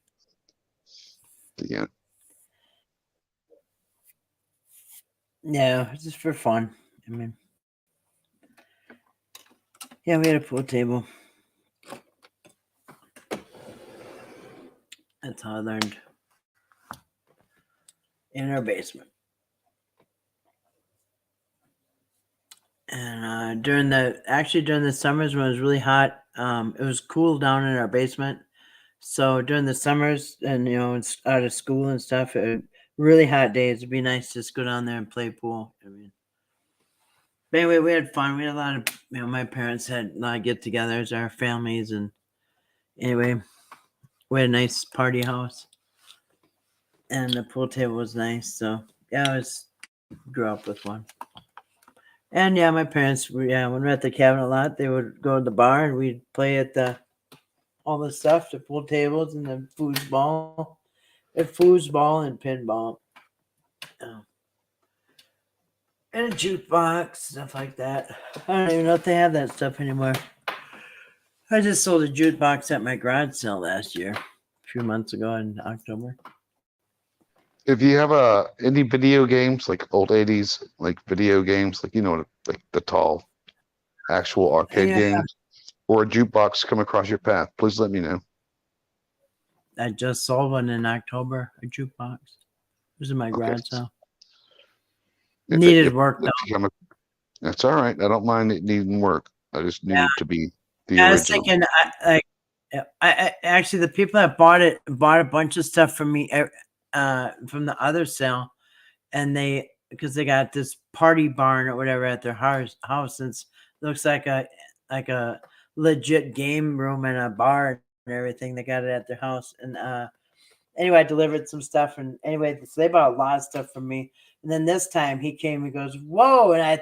Yeah. Yeah, just for fun. I mean, yeah, we had a pool table. That's how I learned in our basement. And during the summers when it was really hot, it was cool down in our basement. So during the summers and it's out of school and stuff, really hot days, it'd be nice to just go down there and play pool. I mean, but anyway, we had fun. We had a lot of my parents had a lot of get-togethers, our families, and anyway, we had a nice party house, and the pool table was nice. So yeah, grew up with one. And yeah, my parents, when we were at the cabin a lot, they would go to the bar and we'd play at all the stuff, the pool tables and the foosball and pinball. And a jukebox, stuff like that. I don't even know if they have that stuff anymore. I just sold a jukebox at my garage sale last year, a few months ago in October. If you have any video games like old 80s like video games, like you know, like the tall actual arcade Yeah, games or a jukebox come across your path, please let me know. I just sold one in October, a jukebox. It was in my Okay. garage sale. If Needed work though. That's all right. I don't mind it needing work. I just need it to be the I was original. thinking, I actually the people that bought a bunch of stuff from me from the other sale, and because they got this party barn or whatever at their house, and it looks like a legit game room and a bar and everything. They got it at their house, and anyway, I delivered some stuff, and anyway, so they bought a lot of stuff from me. And then this time he came, he goes, "Whoa!" And I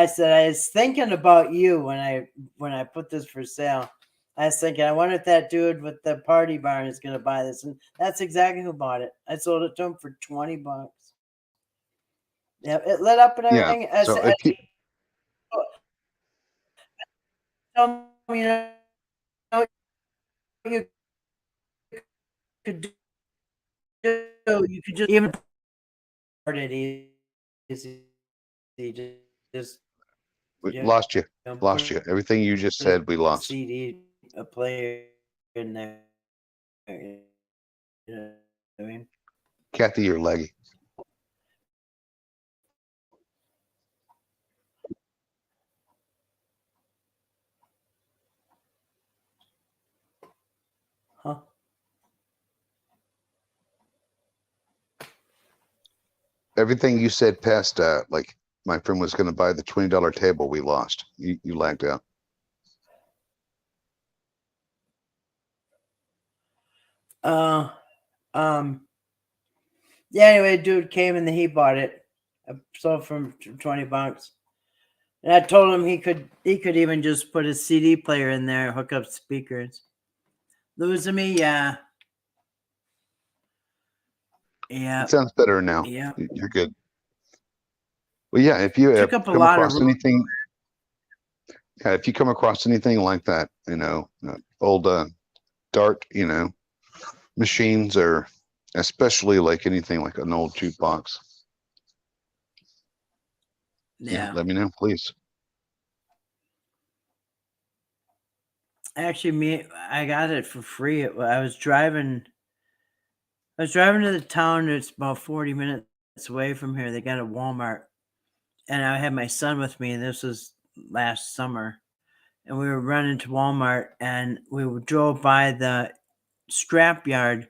said, I was thinking about you when I put this for sale. I was thinking, I wonder if that dude with the party barn is going to buy this, and that's exactly who bought it. I sold it to him for $20. Yeah, it lit up and Yeah. everything. So if you, You know, you could do. You could just even put it easy. Just we lost you. Lost you. Everything you just said, we lost. CD, a player in there. You know what I mean? Kathy, you're leggy. Huh? Everything you said past like my friend was going to buy the $20 table, we lost. You lagged out. Yeah, anyway, dude came and he bought it. I sold from $20. And I told him he could even just put a CD player in there, hook up speakers. Losing me, yeah. Yeah. It sounds better now. Yeah. You're good. Well, yeah, if you Took up a come lot of across room. anything, Yeah, if you come across anything like that, old dart, machines, or especially like anything like an old jukebox, Yeah. let me know, please. Actually, I got it for free. I was driving to the town that's about 40 minutes away from here. They got a Walmart, and I had my son with me, and this was last summer. And we were running to Walmart, and we drove by the scrapyard,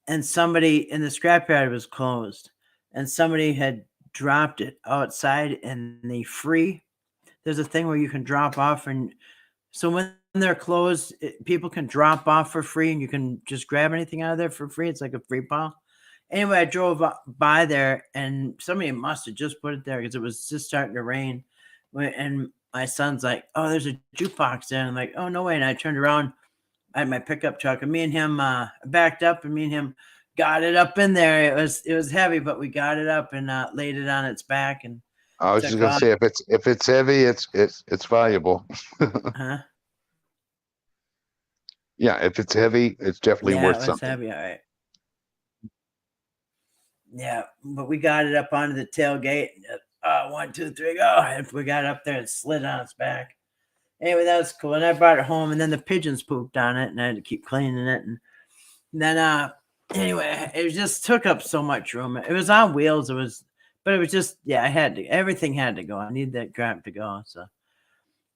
and somebody in the scrapyard was closed, and somebody had dropped it outside in the free. There's a thing where you can drop off, and so when they're closed, people can drop off for free, and you can just grab anything out of there for free. It's like a free pile. Anyway, I drove by there, and somebody must have just put it there because it was just starting to rain. And my son's like, "Oh, there's a jukebox there." And I'm like, "Oh, no way!" And I turned around. I had my pickup truck, and me and him backed up, and me and him got it up in there. It was heavy, but we got it up and laid it on its back and I was just took gonna off. say, if it's heavy, it's valuable. Huh? Yeah, if it's heavy, it's definitely Yeah, worth it was something. heavy. All right. Yeah, but we got it up onto the tailgate. 1, 2, 3, go! And we got up there and slid on its back. Anyway, that was cool. And I brought it home, and then the pigeons pooped on it, and I had to keep cleaning it. And then, anyway, it just took up so much room. It was on wheels. But it was just, yeah, everything had to go. I need that crap to go. So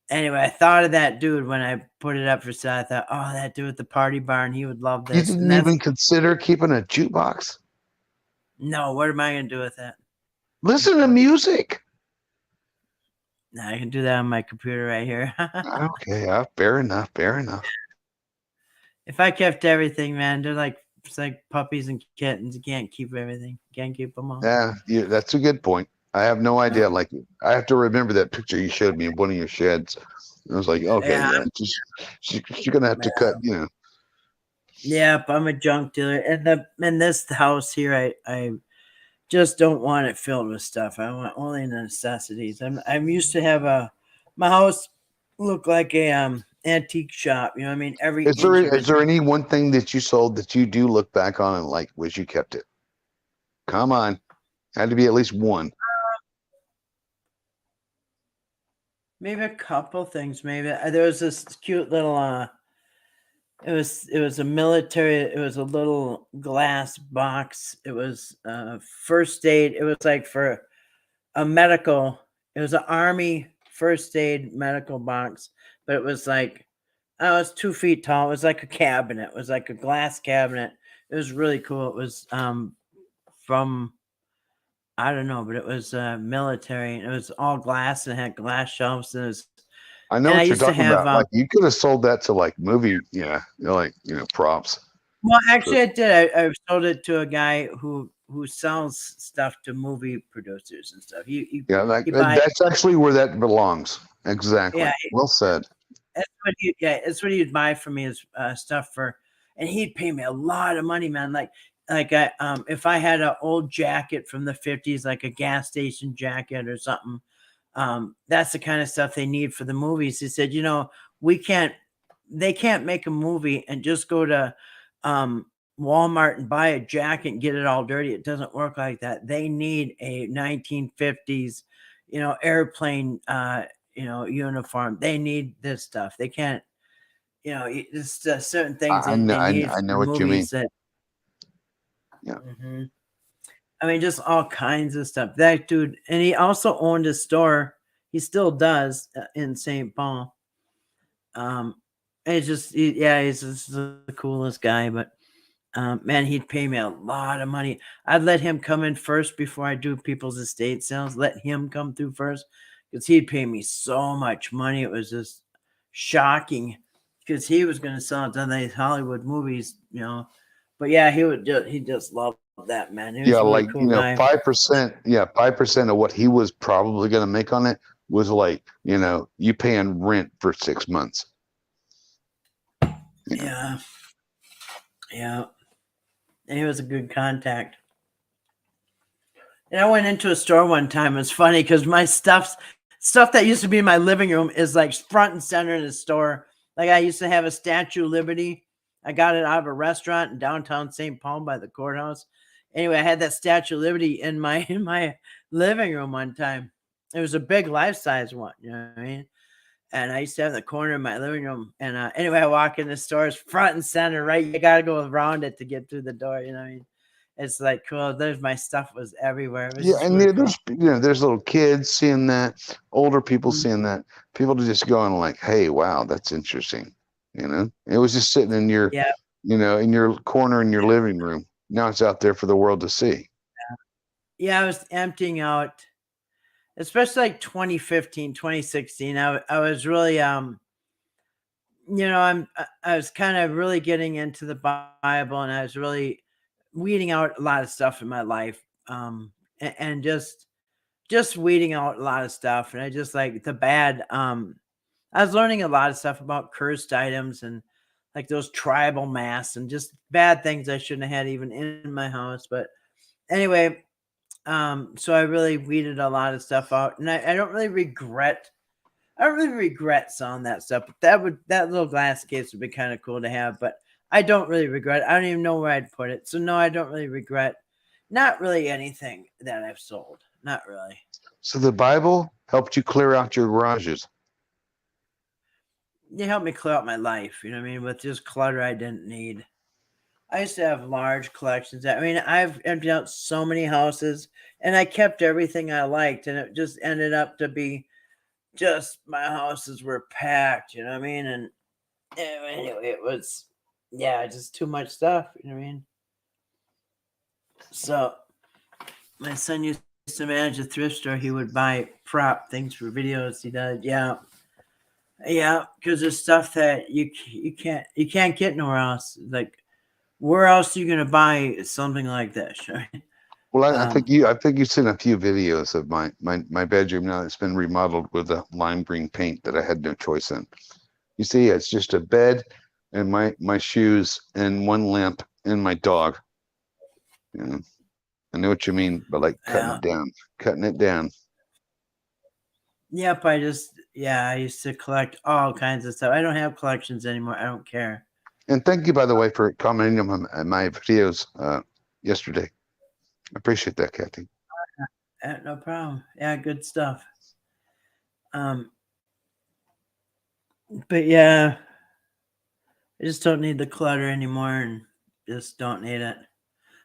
anyway, I thought of that dude when I put it up for sale. I thought, oh, that dude at the party barn, he would love You this. And didn't even consider keeping a jukebox? no, what am I going to do with that? Listen to music. No, I can do that on my computer right here. Okay, fair enough. If I kept everything, man, it's like puppies and kittens. You can't keep everything. You can't keep them all. Yeah, that's a good point. I have no idea. Like, I have to remember that picture you showed me of one of your sheds. I was like, okay, yeah, you're gonna have to cut, Yep, I'm a junk dealer. In this house here, I just don't want it filled with stuff. I want only the necessities. I'm used to have my house look like a antique shop. You know what I mean? Every Is inch of it. there any one thing that you sold that you do look back on and like wish you kept it? Come on, had to be at least one. Maybe a couple things. Maybe there was this cute little. It was a military. It was a little glass box. It was first aid. It was like for a medical. It was an army first aid medical box, but it was like, oh, it was 2 feet tall. It was like a cabinet. It was like a glass cabinet. It was really cool. It was from, I don't know, but it was military, and it was all glass and had glass shelves. And I know I what you're used to talking have. about. Like, you could have sold that to like movie, props. Well, actually, I did. I sold it to a guy who sells stuff to movie producers and stuff. He buys. That's actually where that belongs. Exactly. Yeah, Well said. That's what he'd buy for me is stuff for, and he'd pay me a lot of money, man. If I had an old jacket from the 50s, like a gas station jacket or something, that's the kind of stuff they need for the movies. He said, they can't make a movie and just go to Walmart and buy a jacket and get it all dirty. It doesn't work like that. They need a 1950s, airplane, uniform. They need this stuff. They can't, it's certain things I that know, they need I know for what you mean. movies that. Yeah. Mhm. I mean, just all kinds of stuff. That dude, and he also owned a store. He still does in St. Paul. It's just, he's just the coolest guy. But man, he'd pay me a lot of money. I'd let him come in first before I do people's estate sales. Let him come through first because he'd pay me so much money. It was just shocking because he was going to sell it to these Hollywood movies, But yeah, he just loved that, man. He was a really cool guy. 5%. Yeah, 5% of what he was probably going to make on it was like, you paying rent for 6 months. Yeah. And he was a good contact. And I went into a store one time. It was funny because my stuff's stuff that used to be in my living room is like front and center in the store. Like I used to have a Statue of Liberty. I got it out of a restaurant in downtown St. Paul by the courthouse. Anyway, I had that Statue of Liberty in my living room one time. It was a big life size one, you know what I mean? And I used to have the corner of my living room. And anyway, I walk in the store, it's front and center, right? You got to go around it to get through the door, you know what I mean? It's like cool. There's my stuff was everywhere. It was Yeah, just and really cool. there's little kids seeing that, older people Mhm. seeing that, people just going like, "Hey, wow, that's interesting." It was just sitting in your, Yeah. in your corner in your living room. Now it's out there for the world to see. Yeah, I was emptying out, especially like 2015, 2016. I was really I was kind of really getting into the Bible, and I was really weeding out a lot of stuff in my life. And just weeding out a lot of stuff. And I just like the bad I was learning a lot of stuff about cursed items and like those tribal masks and just bad things I shouldn't have had even in my house. But anyway, so I really weeded a lot of stuff out, and I don't really regret. I don't really regret selling that stuff, but that little glass case would be kind of cool to have. But I don't really regret it. I don't even know where I'd put it. So no, I don't really regret. Not really anything that I've sold. Not really. So the Bible helped you clear out your garages. It helped me clear out my life. You know what I mean? With just clutter I didn't need. I used to have large collections. I mean, I've emptied out so many houses, and I kept everything I liked, and it just ended up to be just my houses were packed. You know what I mean? And anyway, it was just too much stuff. You know what I mean? So my son used to manage a thrift store. He would buy prop things for videos. He did, yeah, because there's stuff that you can't get nowhere else. Like, where else are you gonna buy something like this? Right? Well, I think you've seen a few videos of my bedroom now that's been remodeled with a lime green paint that I had no choice in. You see, it's just a bed and my shoes and one lamp and my dog. I know what you mean, but like cutting it down. Yep, I used to collect all kinds of stuff. I don't have collections anymore. I don't care. And thank you, by the way, for commenting on my videos yesterday. I appreciate that, Kathy. No problem. Yeah, good stuff. But yeah, I just don't need the clutter anymore, and just don't need it.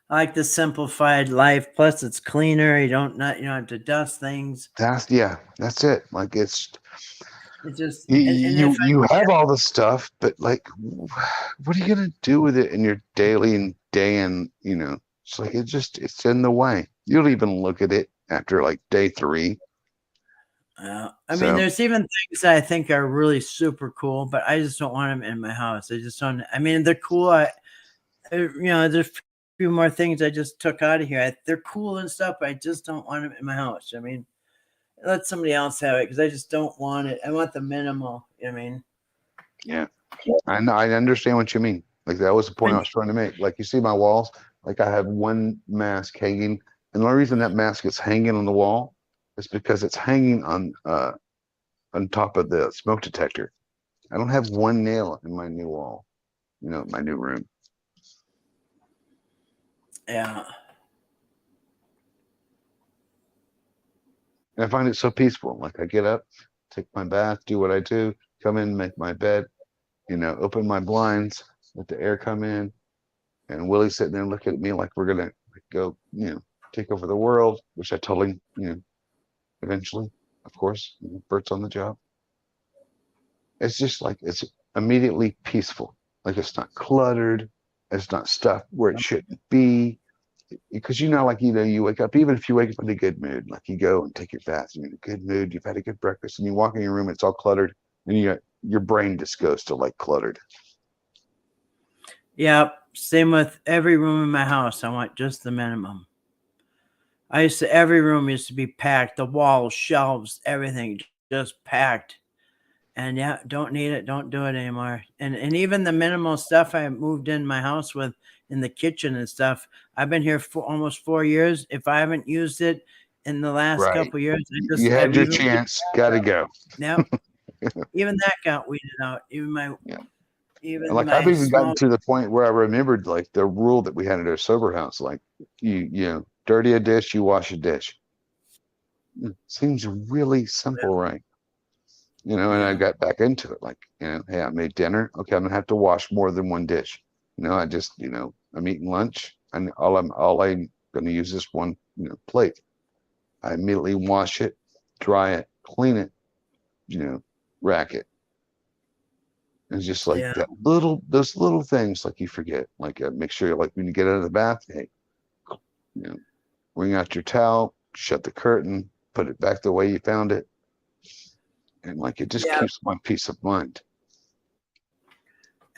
I like the simplified life. Plus, it's cleaner. You don't have to dust things. That's it. Like it's just you have all the stuff, but like, what are you gonna do with it in your daily and day? And it's like it's in the way. You'll even look at it after like day 3. I mean, there's even things that I think are really super cool, but I just don't want them in my house. I just don't. I mean, they're cool. There's a few more things I just took out of here. They're cool and stuff, but I just don't want them in my house. I mean, let somebody else have it because I just don't want it. I want the minimal. You know what I mean? Yeah, I know. I understand what you mean. Like that was the point I was trying to make. Like you see my walls. Like I have one mask hanging, and the only reason that mask is hanging on the wall is because it's hanging on top of the smoke detector. I don't have one nail in my new wall. My new room. Yeah. And I find it so peaceful. Like I get up, take my bath, do what I do, come in, make my bed, open my blinds, let the air come in, and Willie's sitting there looking at me like we're gonna go, take over the world, which I told him, eventually, of course, Bert's on the job. It's just like it's immediately peaceful. Like it's not cluttered, it's not stuff where it shouldn't be. Because you wake up, even if you wake up in a good mood, like you go and take your bath, you're in a good mood, you've had a good breakfast, and you walk in your room, it's all cluttered, and your brain just goes to like cluttered. Yeah, same with every room in my house. I want just the minimum. Every room used to be packed, the walls, shelves, everything just packed. And yeah, don't need it, don't do it anymore. And even the minimal stuff I moved in my house with in the kitchen and stuff, I've been here for almost 4 years. If I haven't used it in the last Right. couple years. You had your chance. Gotta go. Yep. Even that got weeded out. Yeah. Even And like my I've even small. gotten to the point where I remembered like the rule that we had at our sober house, like you know, dirty a dish, you wash a dish. Seems really simple, right? You know, and I Yeah. got back into it. Like, you know, hey, I made dinner. Okay, I'm gonna have to wash more than one dish. You know, I just, you know, I'm eating lunch, and all I'm gonna use this one, you know, plate. I immediately wash it, dry it, clean it, you know, rack it. And it's just like Yeah. those little things, like you forget. Like, make sure, like when you get out of the bath, hey, you know, wring out your towel, shut the curtain, put it back the way you found it, and like it just Yeah. keeps my peace of mind.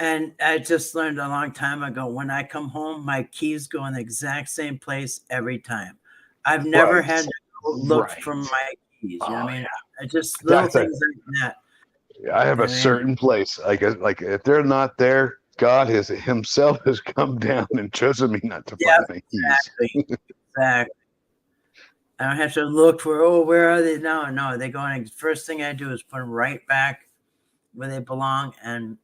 And I just learned a long time ago, when I come home, my keys go in the exact same place every time. I've never Right. had to go look for Right. my keys. You know Oh, what I mean? I just little That's a, things like that. I have I a mean, certain place. Like if they're not there, God has himself has come down and chosen me not to yeah, find my keys. exactly. I don't have to look for, oh, where are they now? No, they go in. First thing I do is put them right back where they belong, and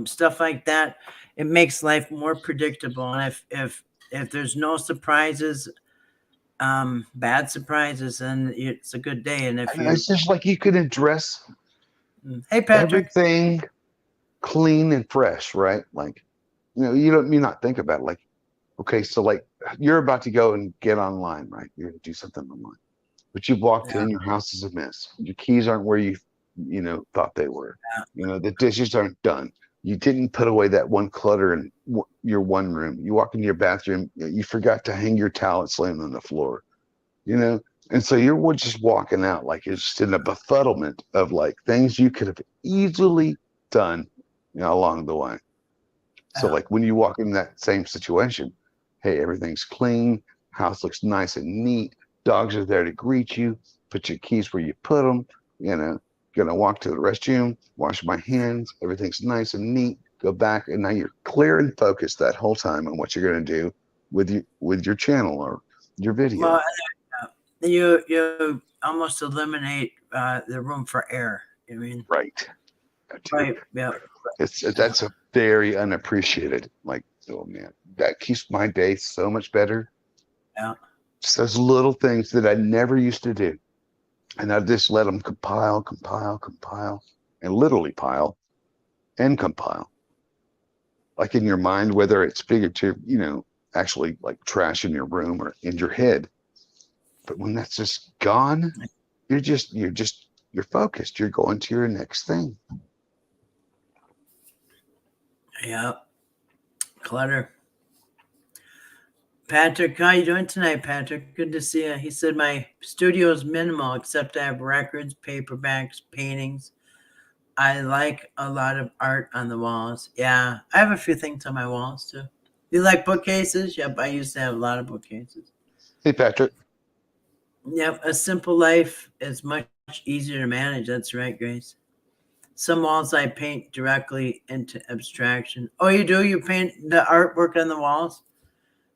stuff like that. It makes life more predictable. And if there's no surprises, bad surprises, then it's a good day. And if And you, it's just like you can address hey Patrick, everything clean and fresh, right? Like, you know, you not think about it. Like, okay, so like you're about to go and get online, right? You're gonna do something online, but you've walked yeah, in, your house is a mess. Your keys aren't where you know, thought they were. yeah, You know, the dishes aren't done. You didn't put away that one clutter in your one room. You walk into your bathroom, you forgot to hang your towel, it's laying on the floor, you know? And so you're just walking out like it's just in a befuddlement of like things you could have easily done, you know, along the way. So yeah, like when you walk in that same situation, hey, everything's clean, house looks nice and neat, dogs are there to greet you, put your keys where you put them, you know, gonna walk to the restroom, wash my hands, everything's nice and neat, go back, and now you're clear and focused that whole time on what you're gonna do with your channel or your video. well, you almost eliminate the room for error. I mean, Right. right, yeah, That's a very unappreciated, like, oh man, that keeps my day so much better. yeah, Just those little things that I never used to do. And I just let them compile, compile, compile, and literally pile and compile. Like in your mind, whether it's figurative, you know, actually like trash in your room or in your head. But when that's just gone, you're focused. You're going to your next thing. yeah. Clutter. Patrick, how you doing tonight, Patrick? Good to see you. He said my studio is minimal, except I have records, paperbacks, paintings. I like a lot of art on the walls. Yeah, I have a few things on my walls too. You like bookcases? Yep, I used to have a lot of bookcases. Hey, Patrick. Yep, a simple life is much easier to manage. That's right, Grace. Some walls I paint directly into abstraction. Oh, you do? You paint the artwork on the walls?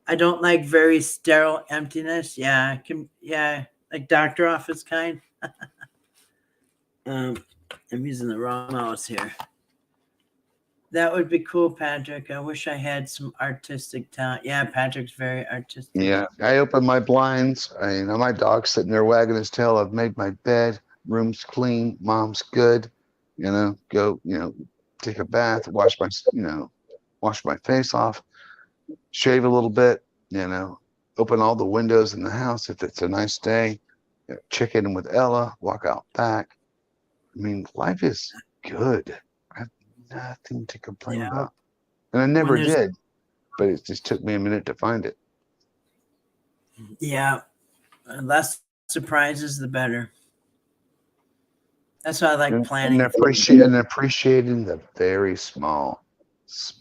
I don't like very sterile emptiness. Yeah, yeah, like doctor office kind. I'm using the wrong mouse here. That would be cool, Patrick. I wish I had some artistic talent. Yeah, Patrick's very artistic. Yeah, I open my blinds. You know, my dog's sitting there wagging his tail. I've made my bed. Room's clean. Mom's good. You know, go, you know, take a bath, wash my face off, shave a little bit, you know, open all the windows in the house if it's a nice day, you know, check in with Ella, walk out back. I mean, life is good. I have nothing to complain Yeah, about. And I when never there's did, but it just took me a minute to find it. yeah, less surprises, the better. That's why I like And planning. appreciating the very small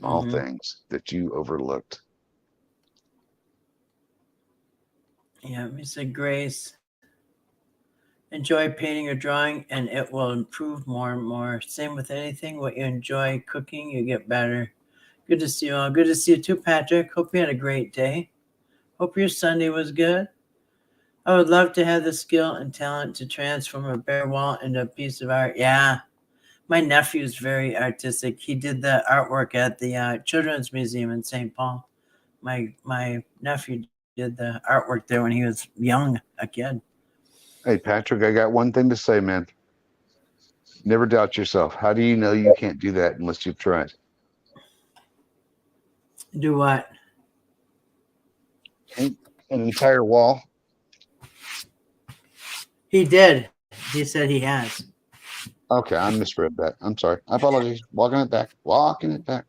Mhm. things that you overlooked. Yeah, we said Grace. Enjoy painting or drawing, and it will improve more and more. Same with anything. What you enjoy cooking, you get better. Good to see you all. Good to see you too, Patrick. Hope you had a great day. Hope your Sunday was good. I would love to have the skill and talent to transform a bare wall into a piece of art. Yeah. My nephew's very artistic. He did the artwork at the Children's Museum in St. Paul. My nephew did the artwork there when he was young, a kid. Hey, Patrick, I got one thing to say, man. Never doubt yourself. How do you know you can't do that unless you've tried? Do what? Paint an entire wall. He did. He said he has. Okay, I misread that. I'm sorry. I apologize. Walking it back. Walking it back.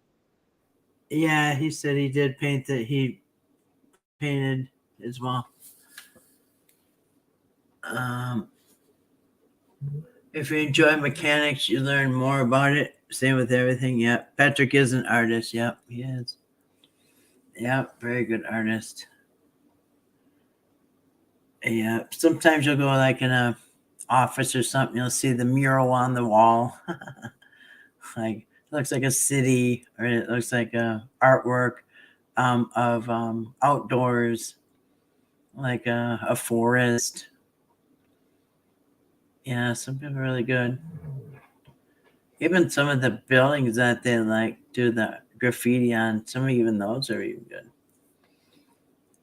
Yeah, he said he did paint that. He painted as well. If you enjoy mechanics, you learn more about it. Same with everything. Yep. Patrick is an artist. Yep, he is. Yep, very good artist. Yeah. Sometimes you'll go like in a office or something, you'll see the mural on the wall. Like it looks like a city, or it looks like a artwork of outdoors, like a forest. Yeah, some people are really good. Even some of the buildings that they like do the graffiti on, some of even those are even good.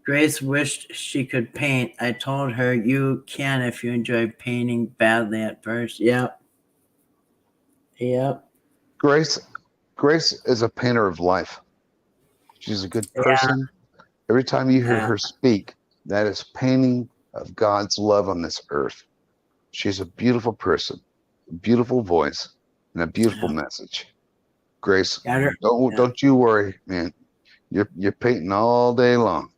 Grace wished she could paint. I told her you can if you enjoy painting badly at first. Yep. Yep. Grace is a painter of life. She's a good Yeah. person. Every time you hear Yeah. her speak, that is painting of God's love on this earth. She's a beautiful person, a beautiful voice, and a beautiful message. Grace, Got her. don't you worry, man. You're painting all day long.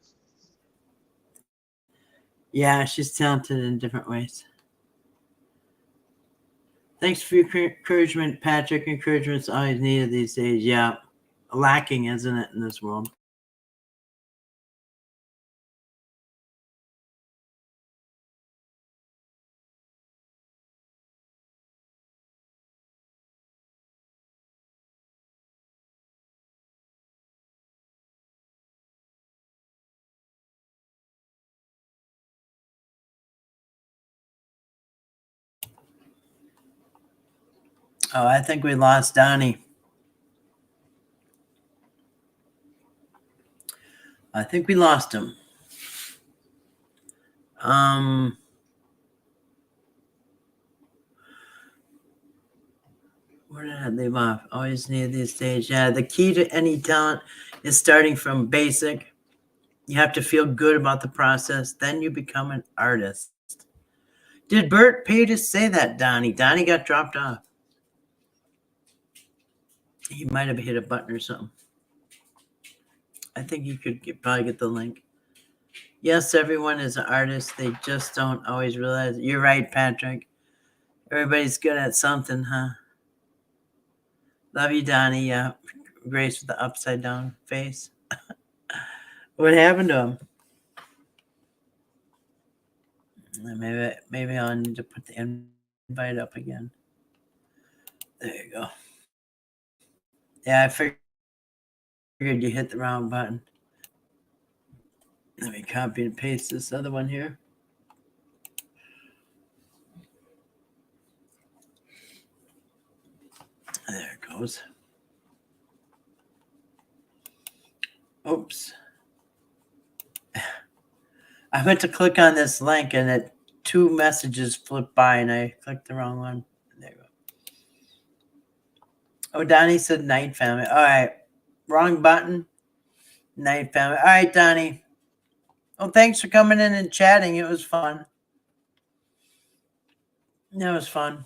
Yeah, she's talented in different ways. Thanks for your encouragement, Patrick. Encouragement's always needed these days. Yeah. Lacking, isn't it, in this world? Oh, I think we lost Donnie. I think we lost him. Where did I leave off? Always need these days. Yeah, the key to any talent is starting from basic. You have to feel good about the process. Then you become an artist. Did Bert Pages say that, Donnie? Donnie got dropped off. He might have hit a button or something. I think you could probably get the link. Yes, everyone is an artist. They just don't always realize it. You're right, Patrick. Everybody's good at something, huh? Love you, Donnie. Yeah. Grace with the upside down face. What happened to him? Maybe I'll need to put the invite up again. There you go. Yeah, I figured you hit the wrong button. Let me copy and paste this other one here. There it goes. Oops. I went to click on this link and two messages flipped by and I clicked the wrong one. There you go. Oh, Donnie said night family. All right. Wrong button. Night family. All right, Donnie. Well, thanks for coming in and chatting. It was fun. It was fun.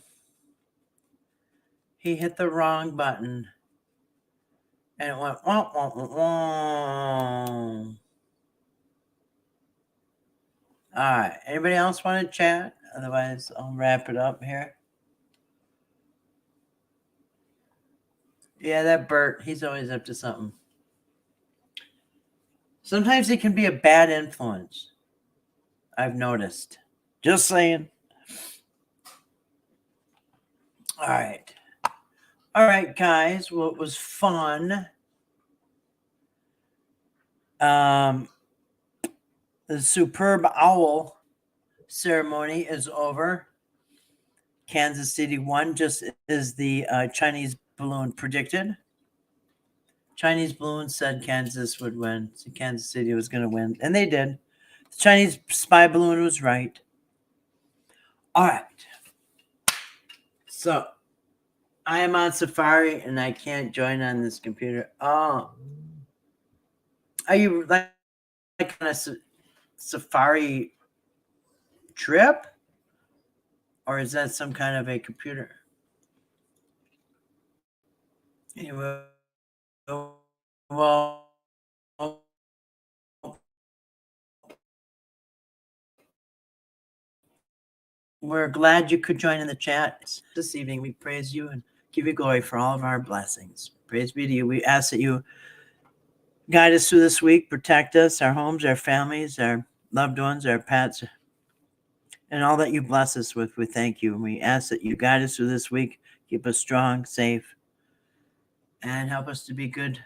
He hit the wrong button. And it went, wah, wah, wah, wah. All right. Anybody else want to chat? Otherwise, I'll wrap it up here. Yeah, that Bert, he's always up to something. Sometimes it can be a bad influence. I've noticed. Just saying. All right. All right, guys. Well, it was fun. The superb owl ceremony is over. Kansas City won just as the Chinese balloon predicted. Chinese balloon said Kansas would win. So Kansas City was going to win. And they did. The Chinese spy balloon was right. All right. So I am on Safari and I can't join on this computer. Oh. Are you like on a Safari trip? Or is that some kind of a computer? Anyway, well, we're glad you could join in the chat this evening. We praise you and give you glory for all of our blessings. Praise be to you. We ask that you guide us through this week, protect us, our homes, our families, our loved ones, our pets, and all that you bless us with. We thank you. And we ask that you guide us through this week, keep us strong, safe, and help us to be good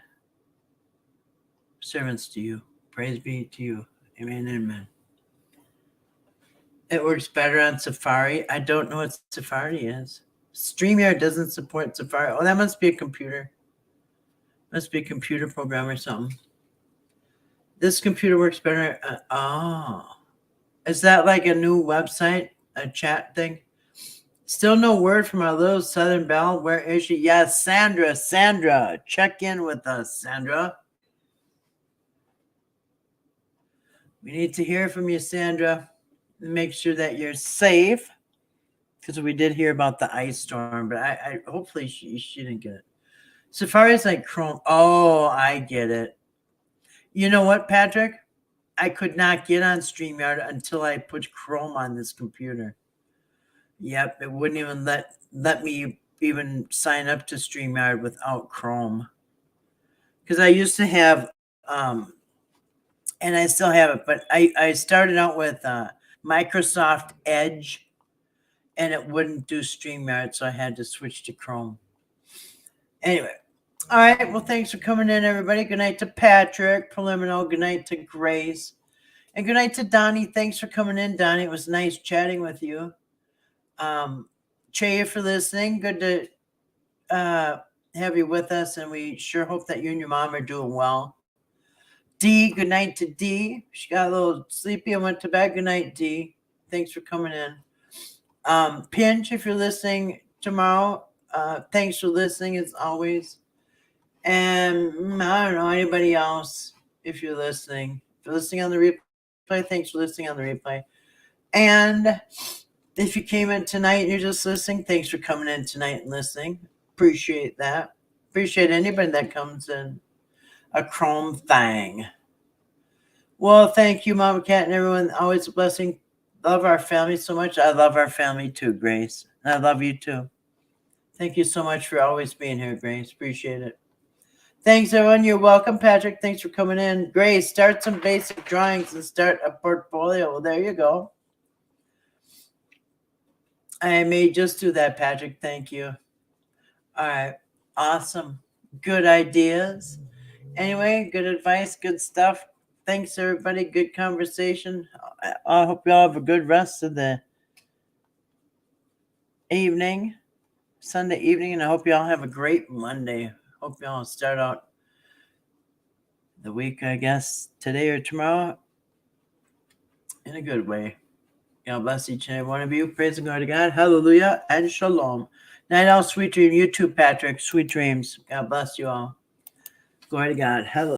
servants to you. Praise be to you. Amen and amen. It works better on Safari. I don't know what Safari is. StreamYard doesn't support Safari. Oh, that must be a computer. Must be a computer program or something. This computer works better. Is that like a new website, a chat thing? Still no word from our little Southern Belle. Where is she? Yes, Sandra. Sandra, check in with us, Sandra. We need to hear from you, Sandra. Make sure that you're safe, because we did hear about the ice storm, but I hopefully she didn't get it. Safari is like Chrome. Oh, I get it. You know what, Patrick? I could not get on StreamYard until I put Chrome on this computer. Yep, it wouldn't even let me even sign up to StreamYard without Chrome. Because I used to have, and I still have it, but I started out with Microsoft Edge, and it wouldn't do StreamYard, so I had to switch to Chrome. Anyway, all right. Well, thanks for coming in, everybody. Good night to Patrick, Preliminal. Good night to Grace. And good night to Donnie. Thanks for coming in, Donnie. It was nice chatting with you. Che, for listening. Good to have you with us, and we sure hope that you and your mom are doing well. D, good night to D. She got a little sleepy and went to bed. Good night, D. Thanks for coming in. Pinch, if you're listening tomorrow, thanks for listening as always. And I don't know, anybody else, if you're listening. If you're listening on the replay, thanks for listening on the replay. And if you came in tonight and you're just listening, thanks for coming in tonight and listening. Appreciate that. Appreciate anybody that comes in. A Chrome thing. Well, thank you, Mama Cat, and everyone. Always a blessing. Love our family so much. I love our family too, Grace. And I love you too. Thank you so much for always being here, Grace. Appreciate it. Thanks, everyone. You're welcome, Patrick. Thanks for coming in. Grace, start some basic drawings and start a portfolio. Well, there you go. I may just do that, Patrick. Thank you. All right. Awesome. Good ideas. Anyway, good advice, good stuff. Thanks, everybody. Good conversation. I hope you all have a good rest of the evening, Sunday evening, and I hope you all have a great Monday. Hope you all start out the week, I guess, today or tomorrow in a good way. God bless each and every one of you. Praise and glory to God. Hallelujah and shalom. Night all, sweet dream. You too, Patrick. Sweet dreams. God bless you all. Glory to God. Hallelujah.